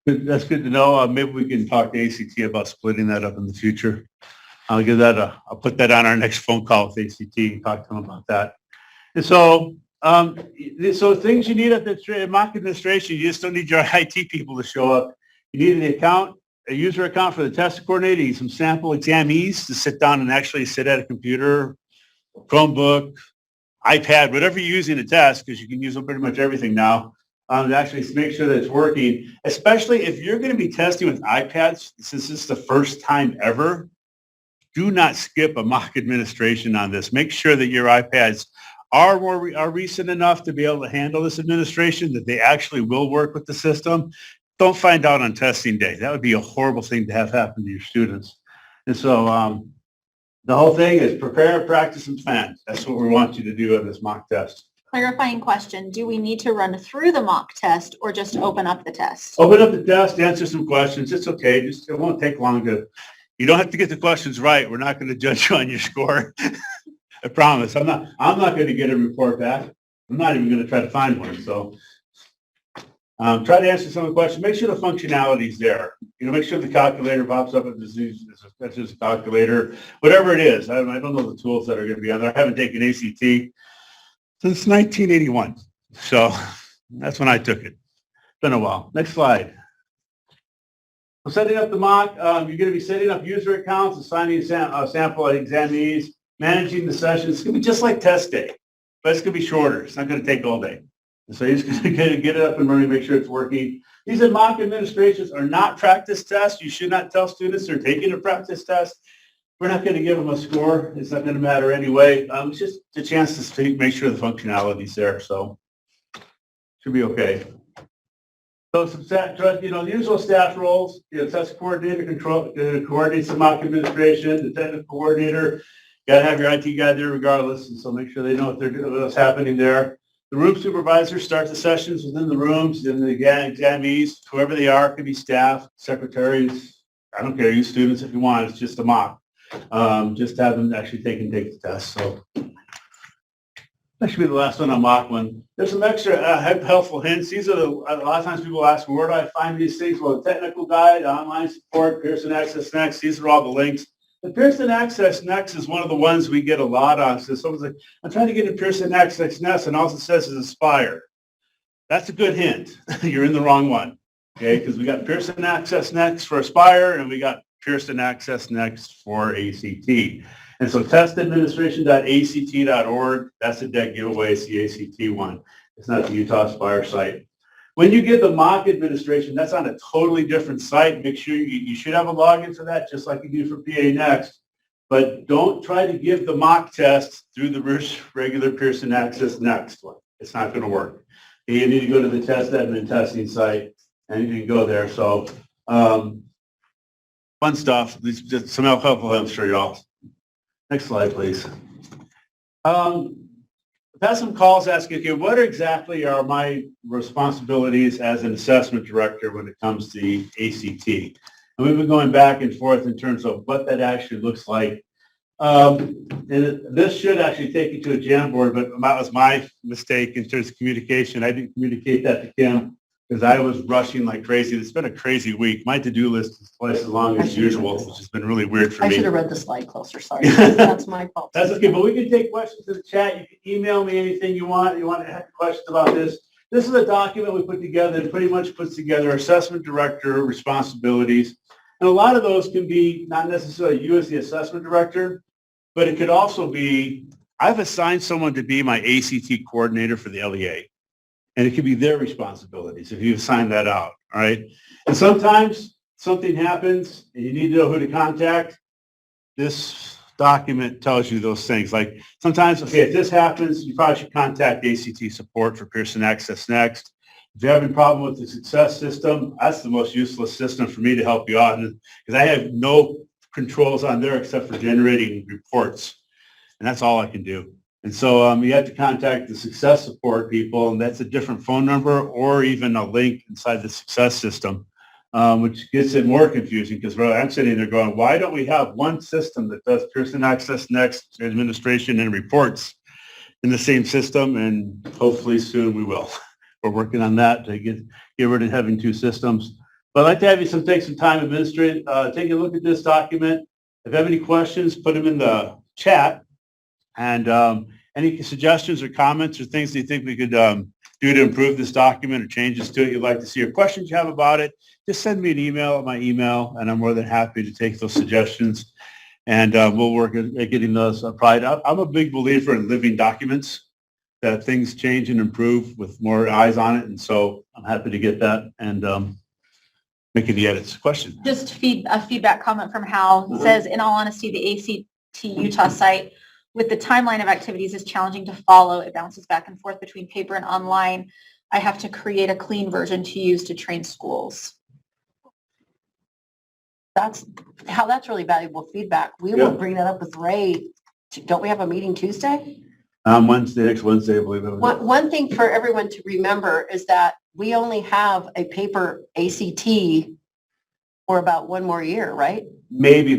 Speaker 14: That's good to know. Maybe we can talk to ACT about splitting that up in the future. I'll put that on our next phone call with ACT and talk to them about that. And so, things you need at the mock administration, you just don't need your IT people to show up. You need a user account for the test coordinator, you need some sample examees to sit down and actually sit at a computer, Chromebook, iPad, whatever you're using to test, because you can use pretty much everything now. To actually make sure that it's working, especially if you're going to be testing with iPads, since this is the first time ever, do not skip a mock administration on this. Make sure that your iPads are recent enough to be able to handle this administration, that they actually will work with the system. Don't find out on testing day. That would be a horrible thing to have happen to your students. And so the whole thing is prepare, practice, and plan. That's what we want you to do in this mock test.
Speaker 9: Clarifying question, do we need to run through the mock test or just open up the test?
Speaker 14: Open up the test, answer some questions. It's okay. It won't take long you don't have to get the questions right. We're not going to judge you on your score. I promise. I'm not going to get a report back. I'm not even going to try to find one. So try to answer some of the questions. Make sure the functionality is there. Make sure the calculator pops up if this is a calculator, whatever it is. I don't know the tools that are going to be on there. I haven't taken ACT since 1981. So that's when I took it. It's been a while. Next slide. So setting up the mock, you're going to be setting up user accounts, assigning sample examees, managing the sessions. It's going to be just like test day, but it's going to be shorter. It's not going to take all day. And so you're just going to get it up and running, make sure it's working. These mock administrations are not practice tests. You should not tell students they're taking a practice test. We're not going to give them a score. It's not going to matter anyway. It's just a chance to make sure the functionality's there. So should be okay. So some the usual staff roles, test coordinator, coordinates the mock administration, the technical coordinator. Got to have your IT guy there regardless, and so make sure they know what's happening there. The room supervisor starts the sessions within the rooms, and the examees, whoever they are, could be staff, secretaries. I don't care, use students if you want. It's just a mock. Just have them actually take the test. So that should be the last one on mock one. There's some extra helpful hints. These are a lot of times people ask, where do I find these things? Well, the technical guide, online support, Pearson Access Next. These are all the links. The Pearson Access Next is one of the ones we get a lot on. So someone's like, I'm trying to get a Pearson Access Next, and all it says is Aspire. That's a good hint. You're in the wrong one, okay? Because we got Pearson Access Next for Aspire, and we got Pearson Access Next for ACT. And so testadministration.act.org, that's the deck giveaway. It's the ACT one. It's not the Utah Aspire site. When you get the mock administration, that's on a totally different site. Make sure you should have a login for that, just like you do for PA Next. But don't try to give the mock test through the regular Pearson Access Next one. It's not going to work. You need to go to the test admin testing site and you can go there. So fun stuff. These just some helpful hints for y'all. Next slide, please. I've had some calls asking, okay, what exactly are my responsibilities as an assessment director when it comes to the ACT? And we've been going back and forth in terms of what that actually looks like. And this should actually take you to a Jamboard, but that was my mistake in terms of communication. I didn't communicate that to Kim because I was rushing like crazy. It's been a crazy week. My to-do list is twice as long as usual, which has been really weird for me.
Speaker 3: I should have read the slide closer, sorry. That's my fault.
Speaker 14: That's okay, but we can take questions in the chat. You can email me anything you want. You want to have questions about this. This is a document we put together that pretty much puts together assessment director responsibilities. And a lot of those can be not necessarily you as the assessment director, but it could also be, I've assigned someone to be my ACT coordinator for the LEA. And it could be their responsibilities if you assign that out, all right? And sometimes something happens and you need to know who to contact. This document tells you those things. Like sometimes, okay, if this happens, you probably should contact ACT support for Pearson Access Next. If you're having a problem with the success system, that's the most useless system for me to help you out because I have no controls on there except for generating reports. And that's all I can do. And so you have to contact the success support people, and that's a different phone number or even a link inside the success system, which gets it more confusing because I'm sitting there going, why don't we have one system that does Pearson Access Next administration and reports in the same system? And hopefully soon we will. We're working on that to get rid of having two systems. But I'd like to have you take some time administrating, take a look at this document. If you have any questions, put them in the chat. And any suggestions or comments or things that you think we could do to improve this document or changes to it you'd like to see or questions you have about it, just send me an email at my email, and I'm more than happy to take those suggestions. And we'll work at getting those applied. I'm a big believer in living documents, that things change and improve with more eyes on it. And so I'm happy to get that and making the edits. Question?
Speaker 9: Just a feedback comment from Hal. He says, in all honesty, the ACT Utah site with the timeline of activities is challenging to follow. It bounces back and forth between paper and online. I have to create a clean version to use to train schools.
Speaker 3: That's really valuable feedback. We will bring that up with Ray. Don't we have a meeting Tuesday?
Speaker 14: Next Wednesday, I believe it was.
Speaker 3: One thing for everyone to remember is that we only have a paper ACT for about one more year, right?
Speaker 14: Maybe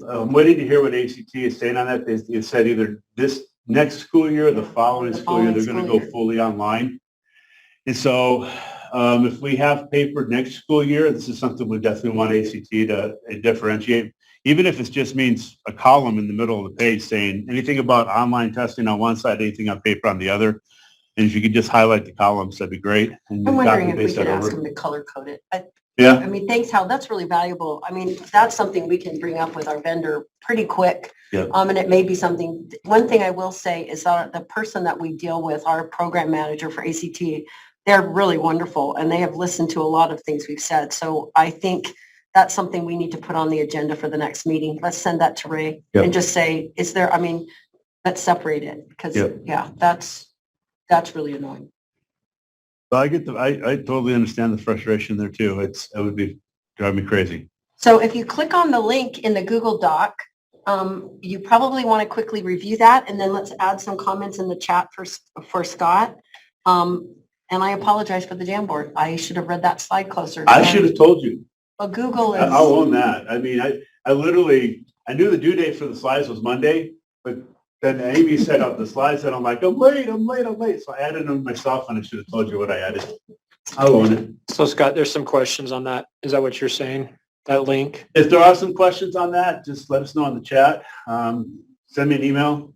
Speaker 14: I'm waiting to hear what ACT is saying on that. They said either this next school year or the following school year, they're going to go fully online. And so if we have paper next school year, this is something we definitely want ACT to differentiate, even if it just means a column in the middle of the page saying anything about online testing on one side, anything on paper on the other. And if you could just highlight the columns, that'd be great. And
Speaker 3: I'm wondering if we could ask them to color code it.
Speaker 14: Yeah.
Speaker 3: I mean, thanks, Hal. That's really valuable. I mean, that's something we can bring up with our vendor pretty quick.
Speaker 14: Yeah.
Speaker 3: And it may be something, one thing I will say is the person that we deal with, our program manager for ACT, they're really wonderful and they have listened to a lot of things we've said. So I think that's something we need to put on the agenda for the next meeting. Let's send that to Ray and just say, let's separate it because that's really annoying.
Speaker 14: Well, I totally understand the frustration there too. It would be driving me crazy.
Speaker 3: So if you click on the link in the Google Doc, you probably want to quickly review that, and then let's add some comments in the chat for Scott. And I apologize for the Jamboard. I should have read that slide closer.
Speaker 14: I should have told you.
Speaker 3: Well, Google is.
Speaker 14: I'll own that. I mean, I knew the due date for the slides was Monday, but then Amy set up the slides and I'm like, I'm late. So I added them myself and I should have told you what I added. I'll own it.
Speaker 15: So Scott, there's some questions on that. Is that what you're saying? That link?
Speaker 14: If there are some questions on that, just let us know in the chat. Send me an email.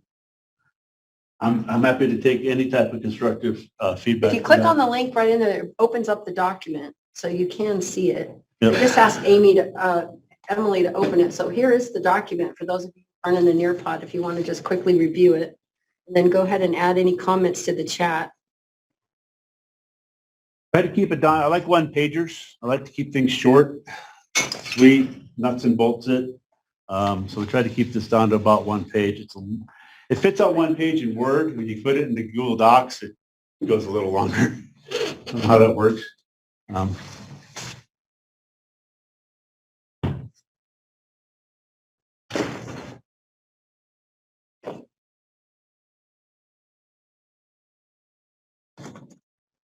Speaker 14: I'm happy to take any type of constructive feedback.
Speaker 3: If you click on the link right in there, it opens up the document so you can see it. Yep. Just ask Emily to open it. So here is the document for those of you who aren't in the Nearpod if you want to just quickly review it. And then go ahead and add any comments to the chat.
Speaker 14: Try to keep it down. I like one pagers. I like to keep things short, sweet, nuts and bolts it. So we tried to keep this down to about one page. It fits on one page in Word. When you put it into Google Docs, it goes a little longer. I don't know how that works.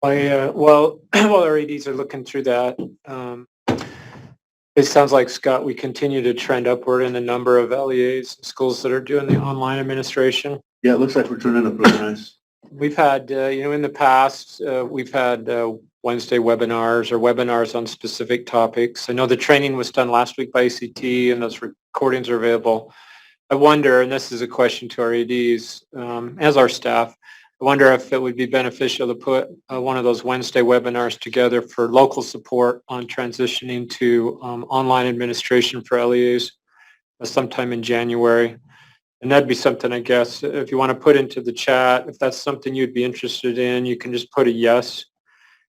Speaker 1: Well, while our ADs are looking through that, it sounds like, Scott, we continue to trend upward in the number of LEAs, schools that are doing the online administration.
Speaker 14: Yeah, it looks like we're turning up really nice.
Speaker 1: We've had, in the past, we've had Wednesday webinars or webinars on specific topics. I know the training was done last week by ACT and those recordings are available. I wonder, and this is a question to our ADs, as our staff, I wonder if it would be beneficial to put one of those Wednesday webinars together for local support on transitioning to online administration for LEAs sometime in January. And that'd be something, I guess, if you want to put into the chat, if that's something you'd be interested in, you can just put a yes.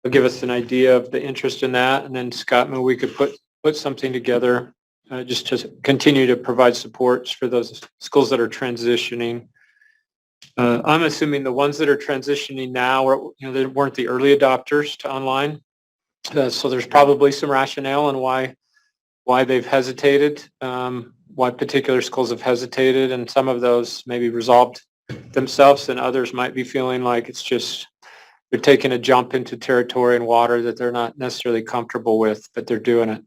Speaker 1: It'll give us an idea of the interest in that. And then Scott, maybe we could put something together just to continue to provide supports for those schools that are transitioning. I'm assuming the ones that are transitioning now, they weren't the early adopters to online. So there's probably some rationale on why they've hesitated, why particular schools have hesitated, and some of those maybe resolved themselves, and others might be feeling like it's just they're taking a jump into territory and water that they're not necessarily comfortable with, but they're doing it.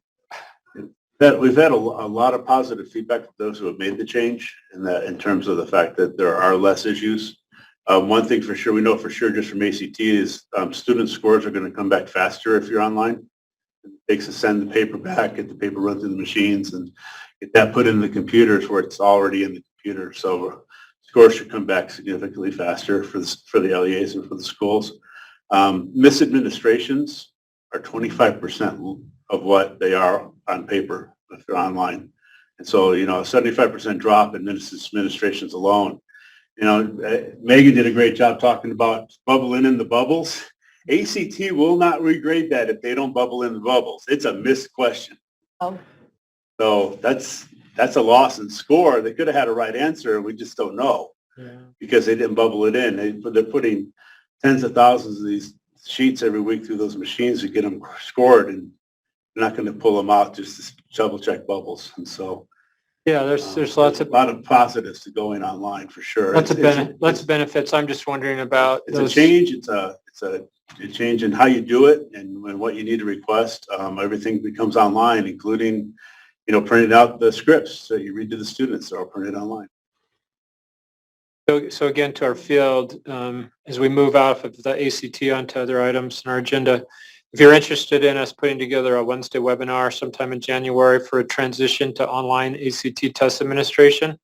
Speaker 14: We've had a lot of positive feedback from those who have made the change in terms of the fact that there are less issues. One thing for sure, we know for sure just from ACT is student scores are going to come back faster if you're online. It takes to send the paper back, get the paper run through the machines, and get that put in the computers where it's already in the computer. So scores should come back significantly faster for the LEAs and for the schools. Misadministrations are 25% of what they are on paper if they're online. And so, a 75% drop in misadministrations alone. Megan did a great job talking about bubbling in the bubbles. ACT will not regrade that if they don't bubble in the bubbles. It's a missed question.
Speaker 3: Oh.
Speaker 14: So that's a loss in score. They could have had a right answer. We just don't know because they didn't bubble it in. They're putting tens of thousands of these sheets every week through those machines to get them scored, and they're not going to pull them out just to double check bubbles. And so,
Speaker 1: yeah, there's lots of
Speaker 14: a lot of positives to going online for sure.
Speaker 1: Lots of benefits. I'm just wondering about
Speaker 14: it's a change. It's a change in how you do it and what you need to request. Everything becomes online, including printing out the scripts that you read to the students. They're all printed online.
Speaker 1: So again, to our field, as we move off of the ACT onto other items in our agenda, if you're interested in us putting together a Wednesday webinar sometime in January for a transition to online ACT test administration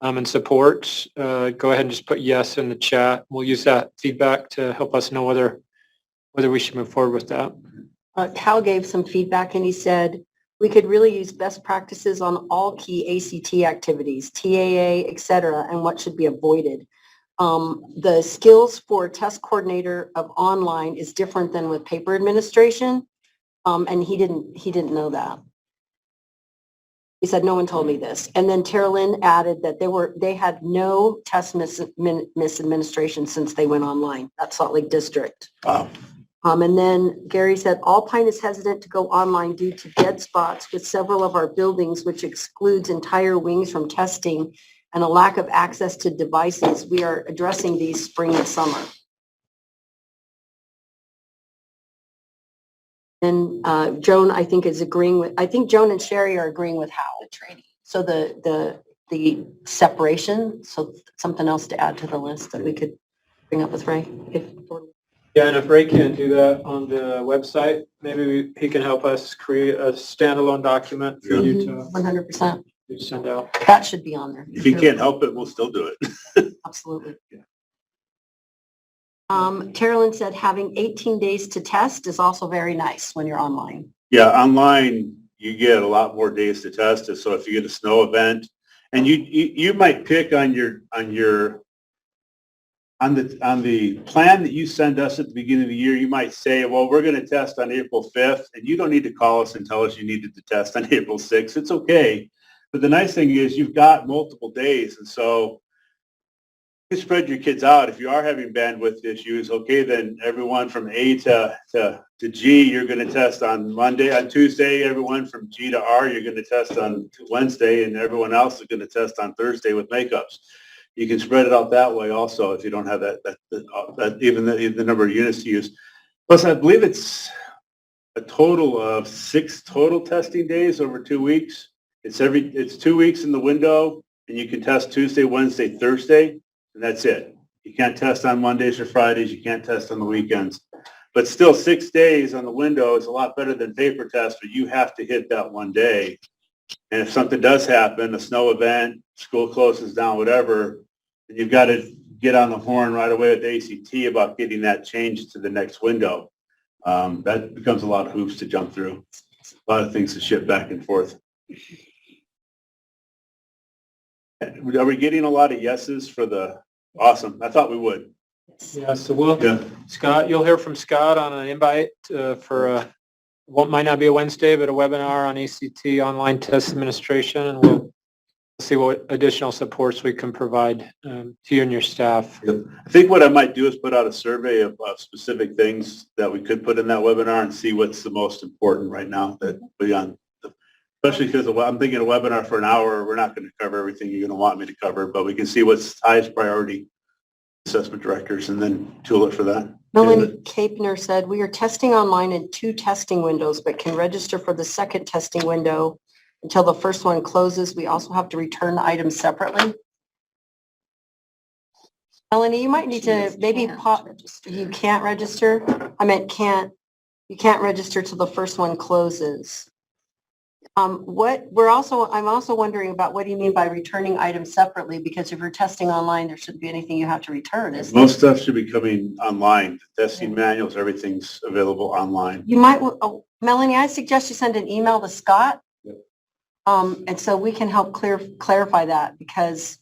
Speaker 1: and support, go ahead and just put yes in the chat. We'll use that feedback to help us know whether we should move forward with that.
Speaker 3: Cal gave some feedback and he said, we could really use best practices on all key ACT activities, TAA, et cetera, and what should be avoided. The skills for test coordinator of online is different than with paper administration. And he didn't know that. He said, no one told me this. And then Tara Lynn added that they had no test misadministration since they went online. That's Salt Lake District.
Speaker 14: Wow.
Speaker 3: And then Gary said, Alpine is hesitant to go online due to dead spots with several of our buildings, which excludes entire wings from testing and a lack of access to devices. We are addressing these spring and summer. And Joan, I think, is agreeing with, I think Joan and Sherry are agreeing with Hal. The training. So the separation, so something else to add to the list that we could bring up with Ray.
Speaker 1: Yeah, and if Ray can't do that on the website, maybe he can help us create a standalone document for you to
Speaker 3: 100%.
Speaker 1: Send out.
Speaker 3: That should be on there.
Speaker 14: If he can't help it, we'll still do it.
Speaker 3: Absolutely. Yeah. Carolyn said having 18 days to test is also very nice when you're online.
Speaker 14: Yeah, online you get a lot more days to test it. So if you get a snow event, and you might pick on the plan that you send us at the beginning of the year, you might say, well, we're going to test on April 5th, and you don't need to call us and tell us you needed to test on April 6th. It's okay. But the nice thing is you've got multiple days. And so you spread your kids out. If you are having bandwidth issues, okay, then everyone from A to G, you're going to test on Monday. On Tuesday, everyone from G to R, you're going to test on Wednesday, and everyone else is going to test on Thursday with makeups. You can spread it out that way also if you don't have that even the number of units to use. Plus, I believe it's a total of 6 total testing days over 2 weeks. It's 2 weeks in the window, and you can test Tuesday, Wednesday, Thursday, and that's it. You can't test on Mondays or Fridays. You can't test on the weekends. But still, 6 days on the window is a lot better than paper tests, but you have to hit that one day. And if something does happen, a snow event, school closes down, whatever, then you've got to get on the horn right away with the ACT about getting that changed to the next window. That becomes a lot of hoops to jump through, a lot of things to ship back and forth. Are we getting a lot of yeses for the, awesome, I thought we would.
Speaker 1: Yeah, so
Speaker 14: Yeah.
Speaker 1: Scott, you'll hear from Scott on an invite for what might not be a Wednesday, but a webinar on ACT online test administration, and we'll see what additional supports we can provide to you and your staff.
Speaker 14: I think what I might do is put out a survey of specific things that we could put in that webinar and see what's the most important right now that beyond, especially because I'm thinking a webinar for an hour, we're not going to cover everything you're going to want me to cover, but we can see what's highest priority assessment directors and then tool it for that.
Speaker 3: Melanie Kapner said, we are testing online in 2 testing windows, but can register for the second testing window until the first one closes. We also have to return the items separately. Melanie, you might need to maybe you can't register. I meant you can't register till the first one closes. I'm also wondering about what do you mean by returning items separately? Because if you're testing online, there shouldn't be anything you have to return, is there?
Speaker 14: Most stuff should be coming online. Testing manuals, everything's available online.
Speaker 3: You might, Melanie, I suggest you send an email to Scott. And so we can help clarify that, because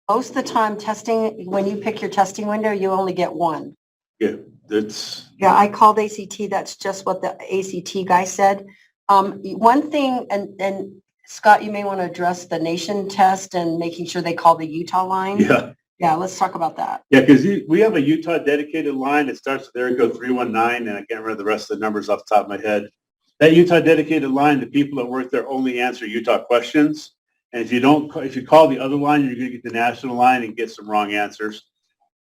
Speaker 3: most of the time testing, when you pick your testing window, you only get one.
Speaker 14: Yeah, that's.
Speaker 3: Yeah, I called ACT. That's just what the ACT guy said. One thing, and Scott, you may want to address the nation test and making sure they call the Utah line.
Speaker 14: Yeah.
Speaker 3: Yeah, let's talk about that.
Speaker 14: Yeah, because we have a Utah dedicated line. It starts with Erico 319, and I can't remember the rest of the numbers off the top of my head. That Utah dedicated line, the people that work there only answer Utah questions. And if you call the other line, you're going to get the national line and get some wrong answers.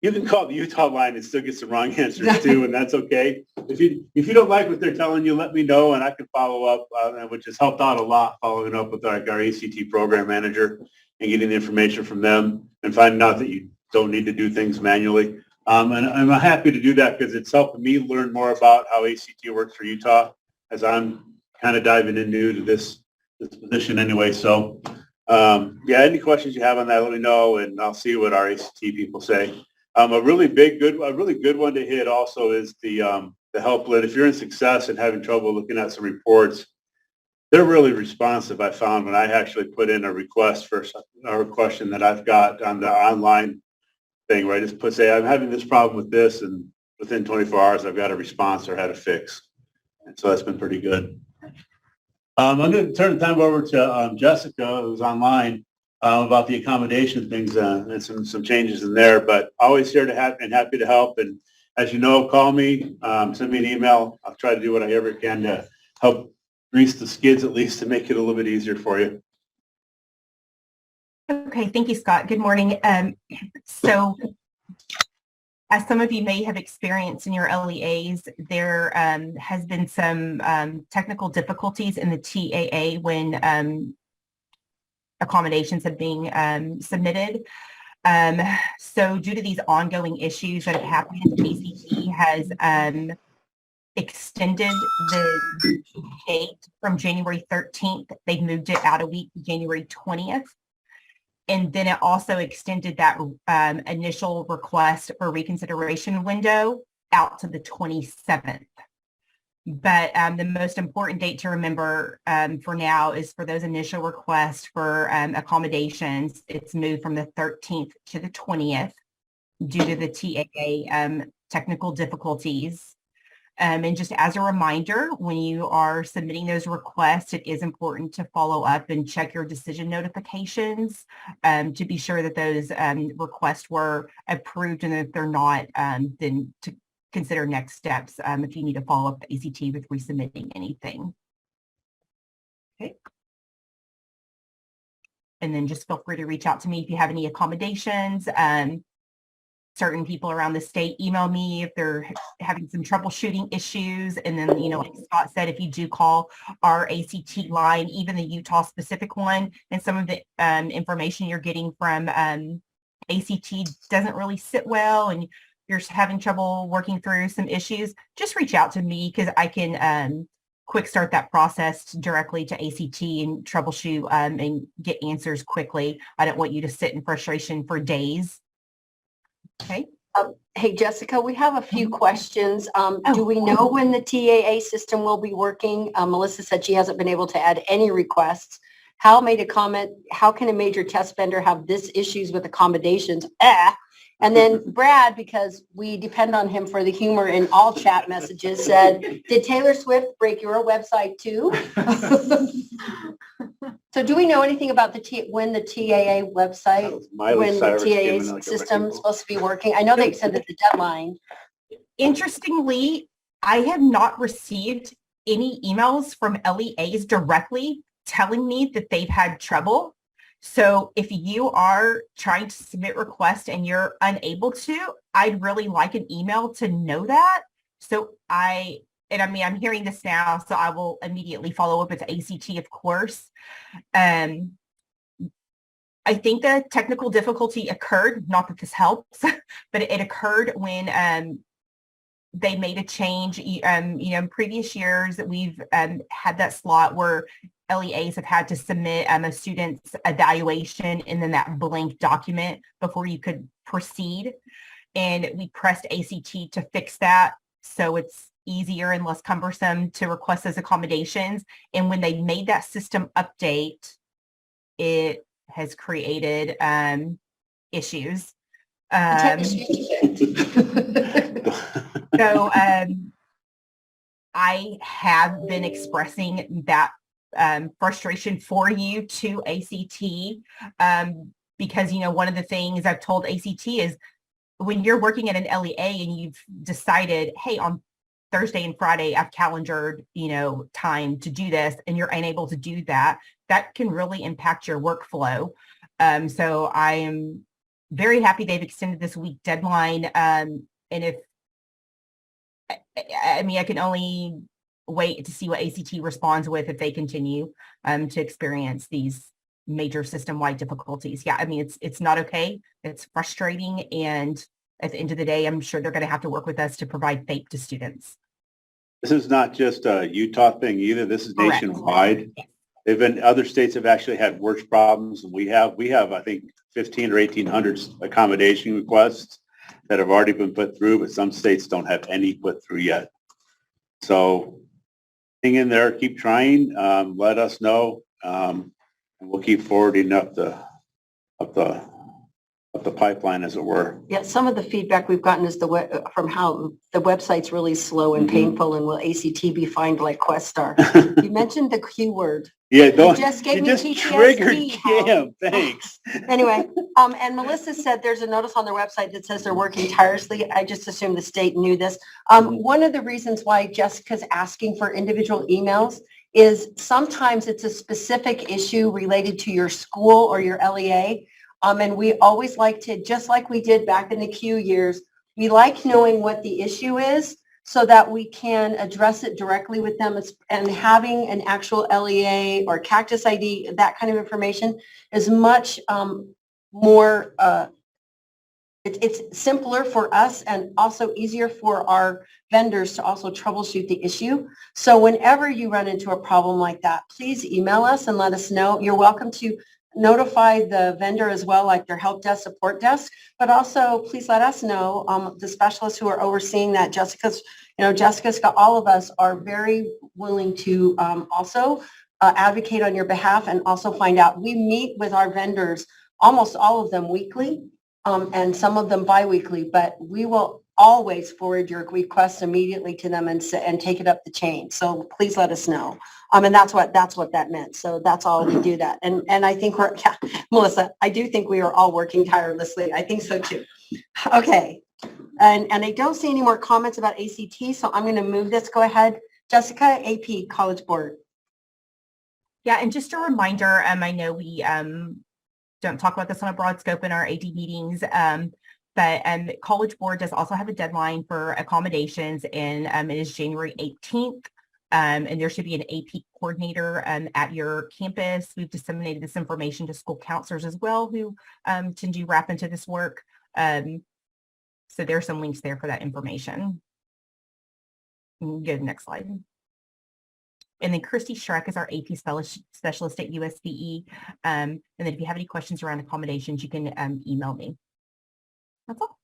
Speaker 14: You can call the Utah line and still get some wrong answers too, and that's okay. If you don't like what they're telling you, let me know, and I can follow up, which has helped out a lot, following up with our ACT program manager and getting the information from them and finding out that you don't need to do things manually. And I'm happy to do that because it's helping me learn more about how ACT works for Utah as I'm kind of diving in new to this position anyway. So, yeah, any questions you have on that, let me know, and I'll see what our ACT people say. A really good one to hit also is the helpline. If you're in Success and having trouble looking at some reports, they're really responsive. I found when I actually put in a request for a question that I've got on the online thing, right? Just say I'm having this problem with this, and within 24 hours I've got a response or had a fix. And so that's been pretty good. I'm going to turn the time over to Jessica, who's online, about the accommodation things and some changes in there. But always here and happy to help. And as you know, call me, send me an email. I'll try to do what I ever can to help grease the skids at least to make it a little bit easier for you.
Speaker 16: Okay, thank you, Scott. Good morning. So as some of you may have experienced in your LEAs, there has been some technical difficulties in the TAA when accommodations have been submitted. So due to these ongoing issues that have happened, ACT has extended the date from January 13th. They've moved it out a week to January 20th. And then it also extended that initial request for reconsideration window out to the 27th. But the most important date to remember for now is for those initial requests for accommodations. It's moved from the 13th to the 20th due to the TAA technical difficulties. And just as a reminder, when you are submitting those requests, it is important to follow up and check your decision notifications to be sure that those requests were approved, and if they're not, then to consider next steps if you need to follow up the ACT with resubmitting anything. Okay. And then just feel free to reach out to me if you have any accommodations. Certain people around the state email me if they're having some troubleshooting issues. And then, you know, like Scott said, if you do call our ACT line, even the Utah specific one, and some of the information you're getting from ACT doesn't really sit well and you're having trouble working through some issues, just reach out to me because I can quick start that process directly to ACT and troubleshoot and get answers quickly. I don't want you to sit in frustration for days. Okay.
Speaker 3: Hey, Jessica, we have a few questions. Do we know when the TAA system will be working? Melissa said she hasn't been able to add any requests. Hal made a comment, how can a major test vendor have this issues with accommodations? And then Brad, because we depend on him for the humor in all chat messages, said, did Taylor Swift break your website too? So do we know anything about when the TAA website, when the TAA system is supposed to be working? I know they extended the deadline.
Speaker 16: Interestingly, I have not received any emails from LEAs directly telling me that they've had trouble. So if you are trying to submit requests and you're unable to, I'd really like an email to know that. So I'm hearing this now, so I will immediately follow up with ACT, of course. I think the technical difficulty occurred, not that this helps, but it occurred when they made a change. In previous years, we've had that slot where LEAs have had to submit a student's evaluation and then that blank document before you could proceed. And we pressed ACT to fix that so it's easier and less cumbersome to request those accommodations. And when they made that system update, it has created issues. So I have been expressing that frustration for you to ACT because, one of the things I've told ACT is when you're working at an LEA and you've decided, hey, on Thursday and Friday, I've calendared, time to do this, and you're unable to do that, that can really impact your workflow. So I am very happy they've extended this week deadline. And I can only wait to see what ACT responds with if they continue to experience these major system-wide difficulties. Yeah, it's not okay. It's frustrating. And at the end of the day, I'm sure they're going to have to work with us to provide FAPE to students.
Speaker 14: This is not just a Utah thing either. This is nationwide. Other states have actually had worse problems than we have. We have, I think, 1,500 or 1,800 accommodation requests that have already been put through, but some states don't have any put through yet. So hang in there, keep trying, let us know, and we'll keep forwarding up the pipeline, as it were.
Speaker 3: Yeah, some of the feedback we've gotten is from how the website's really slow and painful, and will ACT be fined like Questar? You mentioned the Q word.
Speaker 14: Yeah,
Speaker 3: You just PTSD,
Speaker 14: triggered
Speaker 3: Hal.
Speaker 14: Kim. Thanks.
Speaker 3: Anyway, and Melissa said there's a notice on their website that says they're working tirelessly. I just assumed the state knew this. One of the reasons why Jessica's asking for individual emails is sometimes it's a specific issue related to your school or your LEA. And we always like to, just like we did back in the Q years, we like knowing what the issue is so that we can address it directly with them. And having an actual LEA or Cactus ID, that kind of information is much more, it's simpler for us and also easier for our vendors to also troubleshoot the issue. So whenever you run into a problem like that, please email us and let us know. You're welcome to notify the vendor as well, like their help desk, support desk, but also please let us know, the specialists who are overseeing that. Jessica's got all of us are very willing to also advocate on your behalf and also find out. We meet with our vendors, almost all of them weekly, and some of them biweekly, but we will always forward your request immediately to them and take it up the chain. So please let us know. And that's what that meant. So that's all we do that. And I think yeah, Melissa, I do think we are all working tirelessly. I think so too. Okay. And I don't see any more comments about ACT, so I'm going to move this. Go ahead. Jessica, AP, College Board.
Speaker 16: Yeah, and just a reminder, I know we don't talk about this on a broad scope in our AD meetings, but College Board does also have a deadline for accommodations, and it is January 18th. And there should be an AP coordinator at your campus. We've disseminated this information to school counselors as well, who tend to wrap into this work. So there's some links there for that information. Go to the next slide. And then Christy Schreck is our AP specialist at USBE. And then if you have any questions around accommodations, you can email me. That's all.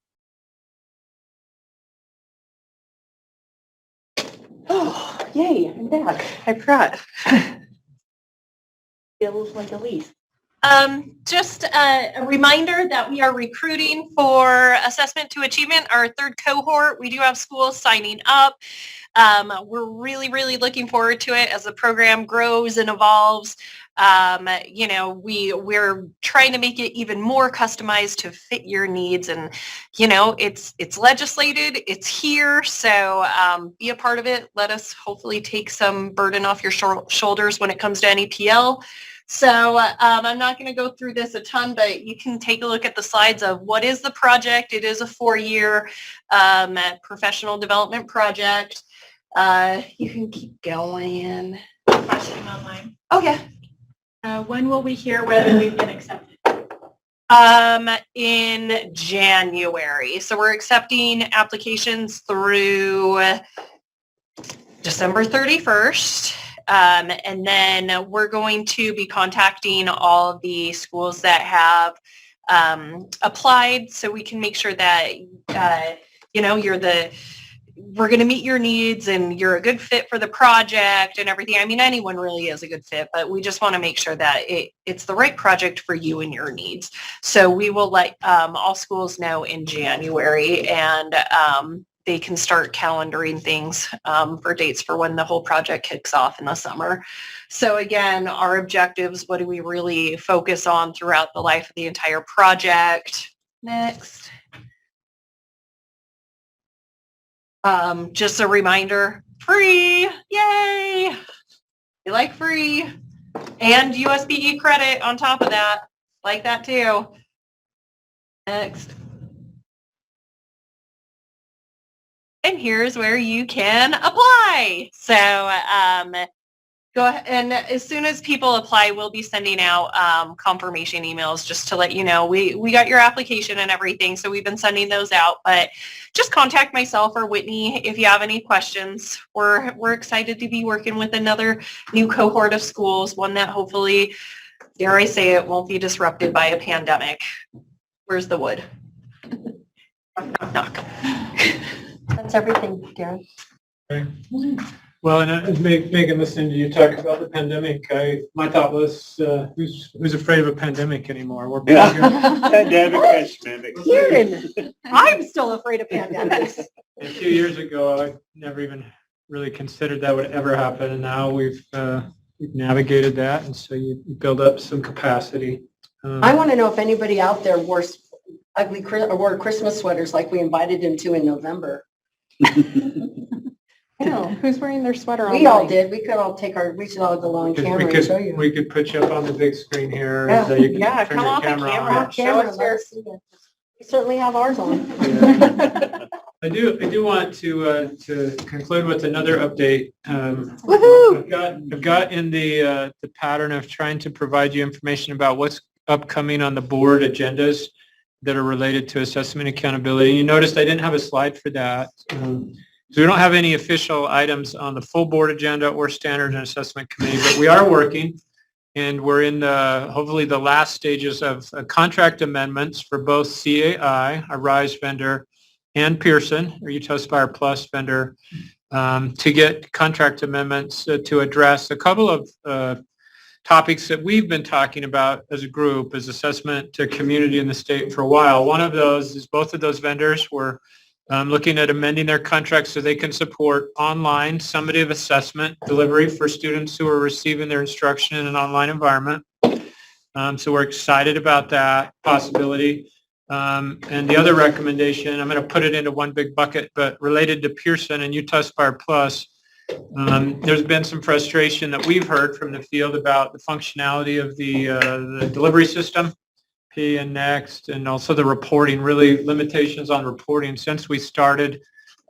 Speaker 3: Oh, yay, I'm back. I forgot. Feels like Elise.
Speaker 8: Just a reminder that we are recruiting for Assessment to Achievement, our third cohort. We do have schools signing up. We're really, really looking forward to it as the program grows and evolves. You know, we're trying to make it even more customized to fit your needs, and you know, it's legislated, it's here, so be a part of it. Let us hopefully take some burden off your shoulders when it comes to NEPL. So I'm not going to go through this a ton, but you can take a look at the slides of what is the project. It is a 4-year professional development project. You can keep going.
Speaker 11: Question online.
Speaker 8: Oh, yeah.
Speaker 11: When will we hear whether we've been accepted?
Speaker 8: In January. So we're accepting applications through December 31st. And then we're going to be contacting all of the schools that have applied, so we can make sure that, you know, we're going to meet your needs and you're a good fit for the project and everything. I mean, anyone really is a good fit, but we just want to make sure that it's the right project for you and your needs. So we will let all schools know in January, and they can start calendaring things for dates for when the whole project kicks off in the summer. So again, our objectives, what do we really focus on throughout the life of the entire project? Next. Just a reminder, free, yay! You like free, and USBE credit on top of that, like that too. Next. And here's where you can apply. So go ahead, and as soon as people apply, we'll be sending out confirmation emails just to let you know we got your application and everything. So we've been sending those out, but just contact myself or Whitney if you have any questions. We're excited to be working with another new cohort of schools, one that hopefully, dare I say it, won't be disrupted by a pandemic. Where's the wood? Knock, knock.
Speaker 3: That's everything, Darren.
Speaker 15: Okay. Well, and as Megan, listening to you talk about the pandemic, my thought was, who's afraid of a pandemic anymore? We're back here.
Speaker 14: Pandemic,
Speaker 3: Darren, I'm still afraid of pandemics.
Speaker 15: A few years ago, I never even really considered that would ever happen, and now we've navigated that, and so you build up some capacity.
Speaker 3: I want to know if anybody out there wore Christmas sweaters like we invited them to in November.
Speaker 5: I know. Who's wearing their sweater?
Speaker 3: We all did. We should all go on camera and show you.
Speaker 15: We could put you up on the big screen here.
Speaker 3: Yeah.
Speaker 15: So you can
Speaker 3: Yeah,
Speaker 15: turn
Speaker 3: come
Speaker 15: your
Speaker 3: off the
Speaker 15: camera
Speaker 3: camera.
Speaker 15: on.
Speaker 3: Camera, let us see it. We certainly have ours on.
Speaker 15: I do want to conclude with another update.
Speaker 3: Woohoo!
Speaker 15: I've got in the pattern of trying to provide you information about what's upcoming on the board agendas that are related to assessment accountability. You noticed I didn't have a slide for that. So we don't have any official items on the full board agenda or standards and assessment committee, but we are working, and we're in hopefully the last stages of contract amendments for both CAI, our RISE vendor, and Pearson, our Utah Aspire Plus vendor, to get contract amendments to address a couple of topics that we've been talking about as a group, as assessment to community in the state for a while. One of those is both of those vendors were looking at amending their contract so they can support online summative assessment delivery for students who are receiving their instruction in an online environment. So we're excited about that possibility. And the other recommendation, I'm going to put it into one big bucket, but related to Pearson and Utah Aspire Plus, there's been some frustration that we've heard from the field about the functionality of the delivery system, P and Next, and also the reporting, really limitations on reporting since we started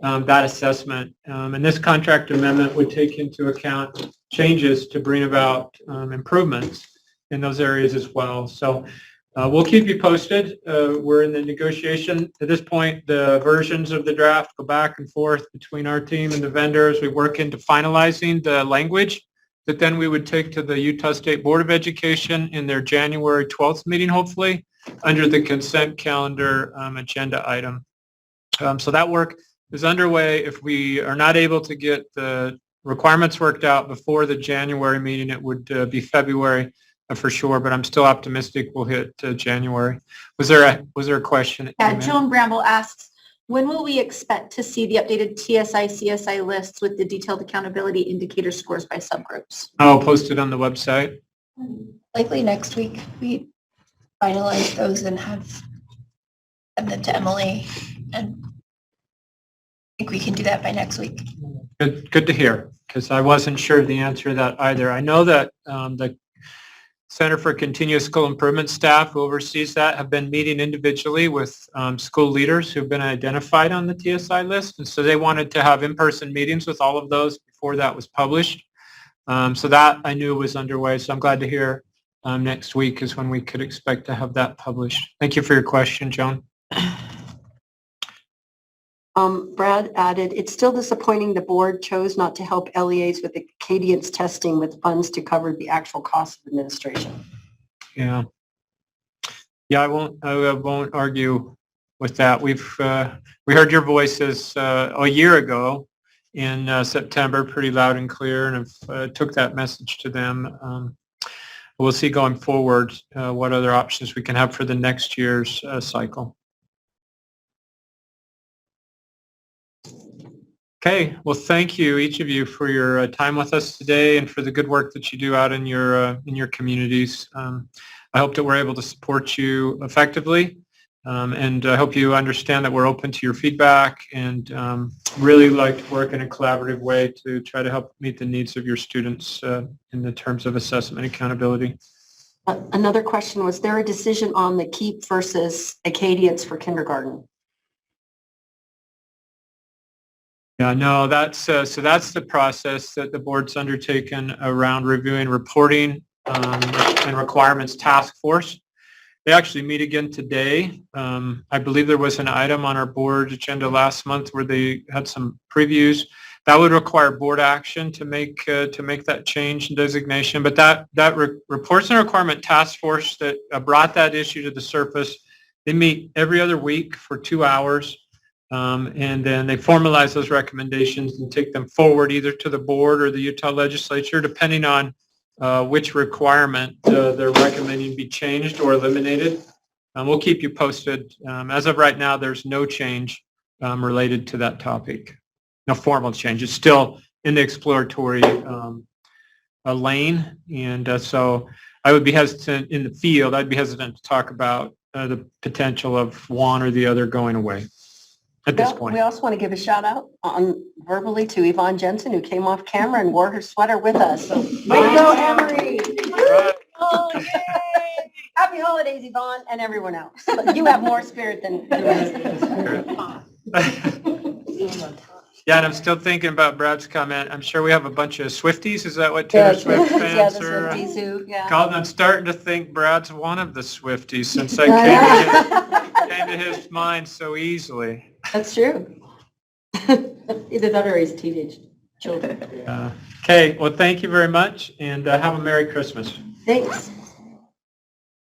Speaker 15: that assessment. And this contract amendment would take into account changes to bring about improvements in those areas as well. So we'll keep you posted. We're in the negotiation. At this point, the versions of the draft go back and forth between our team and the vendors. We work into finalizing the language that then we would take to the Utah State Board of Education in their January 12th meeting, hopefully, under the consent calendar agenda item. So that work is underway. If we are not able to get the requirements worked out before the January meeting, it would be February for sure, but I'm still optimistic we'll hit January. Was there a question?
Speaker 9: Joan Bramble asks, when will we expect to see the updated TSI, CSI lists with the detailed accountability indicator scores by subgroups?
Speaker 15: I'll post it on the website.
Speaker 10: Likely next week. We finalize those and send them to Emily, and I think we can do that by next week.
Speaker 15: Good to hear, because I wasn't sure of the answer to that either. I know that the Center for Continuous School Improvement staff who oversees that have been meeting individually with school leaders who've been identified on the TSI list. And so they wanted to have in-person meetings with all of those before that was published. So that I knew was underway. So I'm glad to hear next week is when we could expect to have that published. Thank you for your question, Joan.
Speaker 3: Brad added, it's still disappointing the board chose not to help LEAs with the Acadience testing with funds to cover the actual cost of administration.
Speaker 15: Yeah. Yeah, I won't argue with that. We heard your voices a year ago in September, pretty loud and clear, and have took that message to them. We'll see going forward what other options we can have for the next year's cycle. Okay, well, thank you, each of you, for your time with us today and for the good work that you do out in your communities. I hope that we're able to support you effectively, and I hope you understand that we're open to your feedback and really like to work in a collaborative way to try to help meet the needs of your students in the terms of assessment and accountability.
Speaker 3: Another question, was there a decision on the KEEP versus Acadience for kindergarten?
Speaker 15: Yeah, no, that's so that's the process that the board's undertaken around reviewing reporting and requirements task force. They actually meet again today. I believe there was an item on our board agenda last month where they had some previews. That would require board action to make that change and designation. But that reports and requirement task force that brought that issue to the surface, they meet every other week for 2 hours. And then they formalize those recommendations and take them forward either to the board or the Utah legislature, depending on which requirement they're recommending be changed or eliminated. We'll keep you posted. As of right now, there's no change related to that topic. No formal change. It's still in the exploratory lane. And so I would be hesitant in the field. I'd be hesitant to talk about the potential of one or the other going away. At this point.
Speaker 3: We also want to give a shout out verbally to Yvonne Jensen, who came off camera and wore her sweater with us. So, way to go, Emery! Oh, yay! Happy holidays, Yvonne, and everyone else. You have more spirit than the rest.
Speaker 15: Yeah, and I'm still thinking about Brad's comment. I'm sure we have a bunch of Swifties. Is that what Taylor Swift fans
Speaker 3: the
Speaker 15: are?
Speaker 3: Swifties who, yeah.
Speaker 15: I'm starting to think Brad's one of the Swifties since I came to his mind so easily.
Speaker 3: That's true. Either that or his teenage children.
Speaker 15: Okay, well, thank you very much, and have a Merry Christmas.
Speaker 3: Thanks.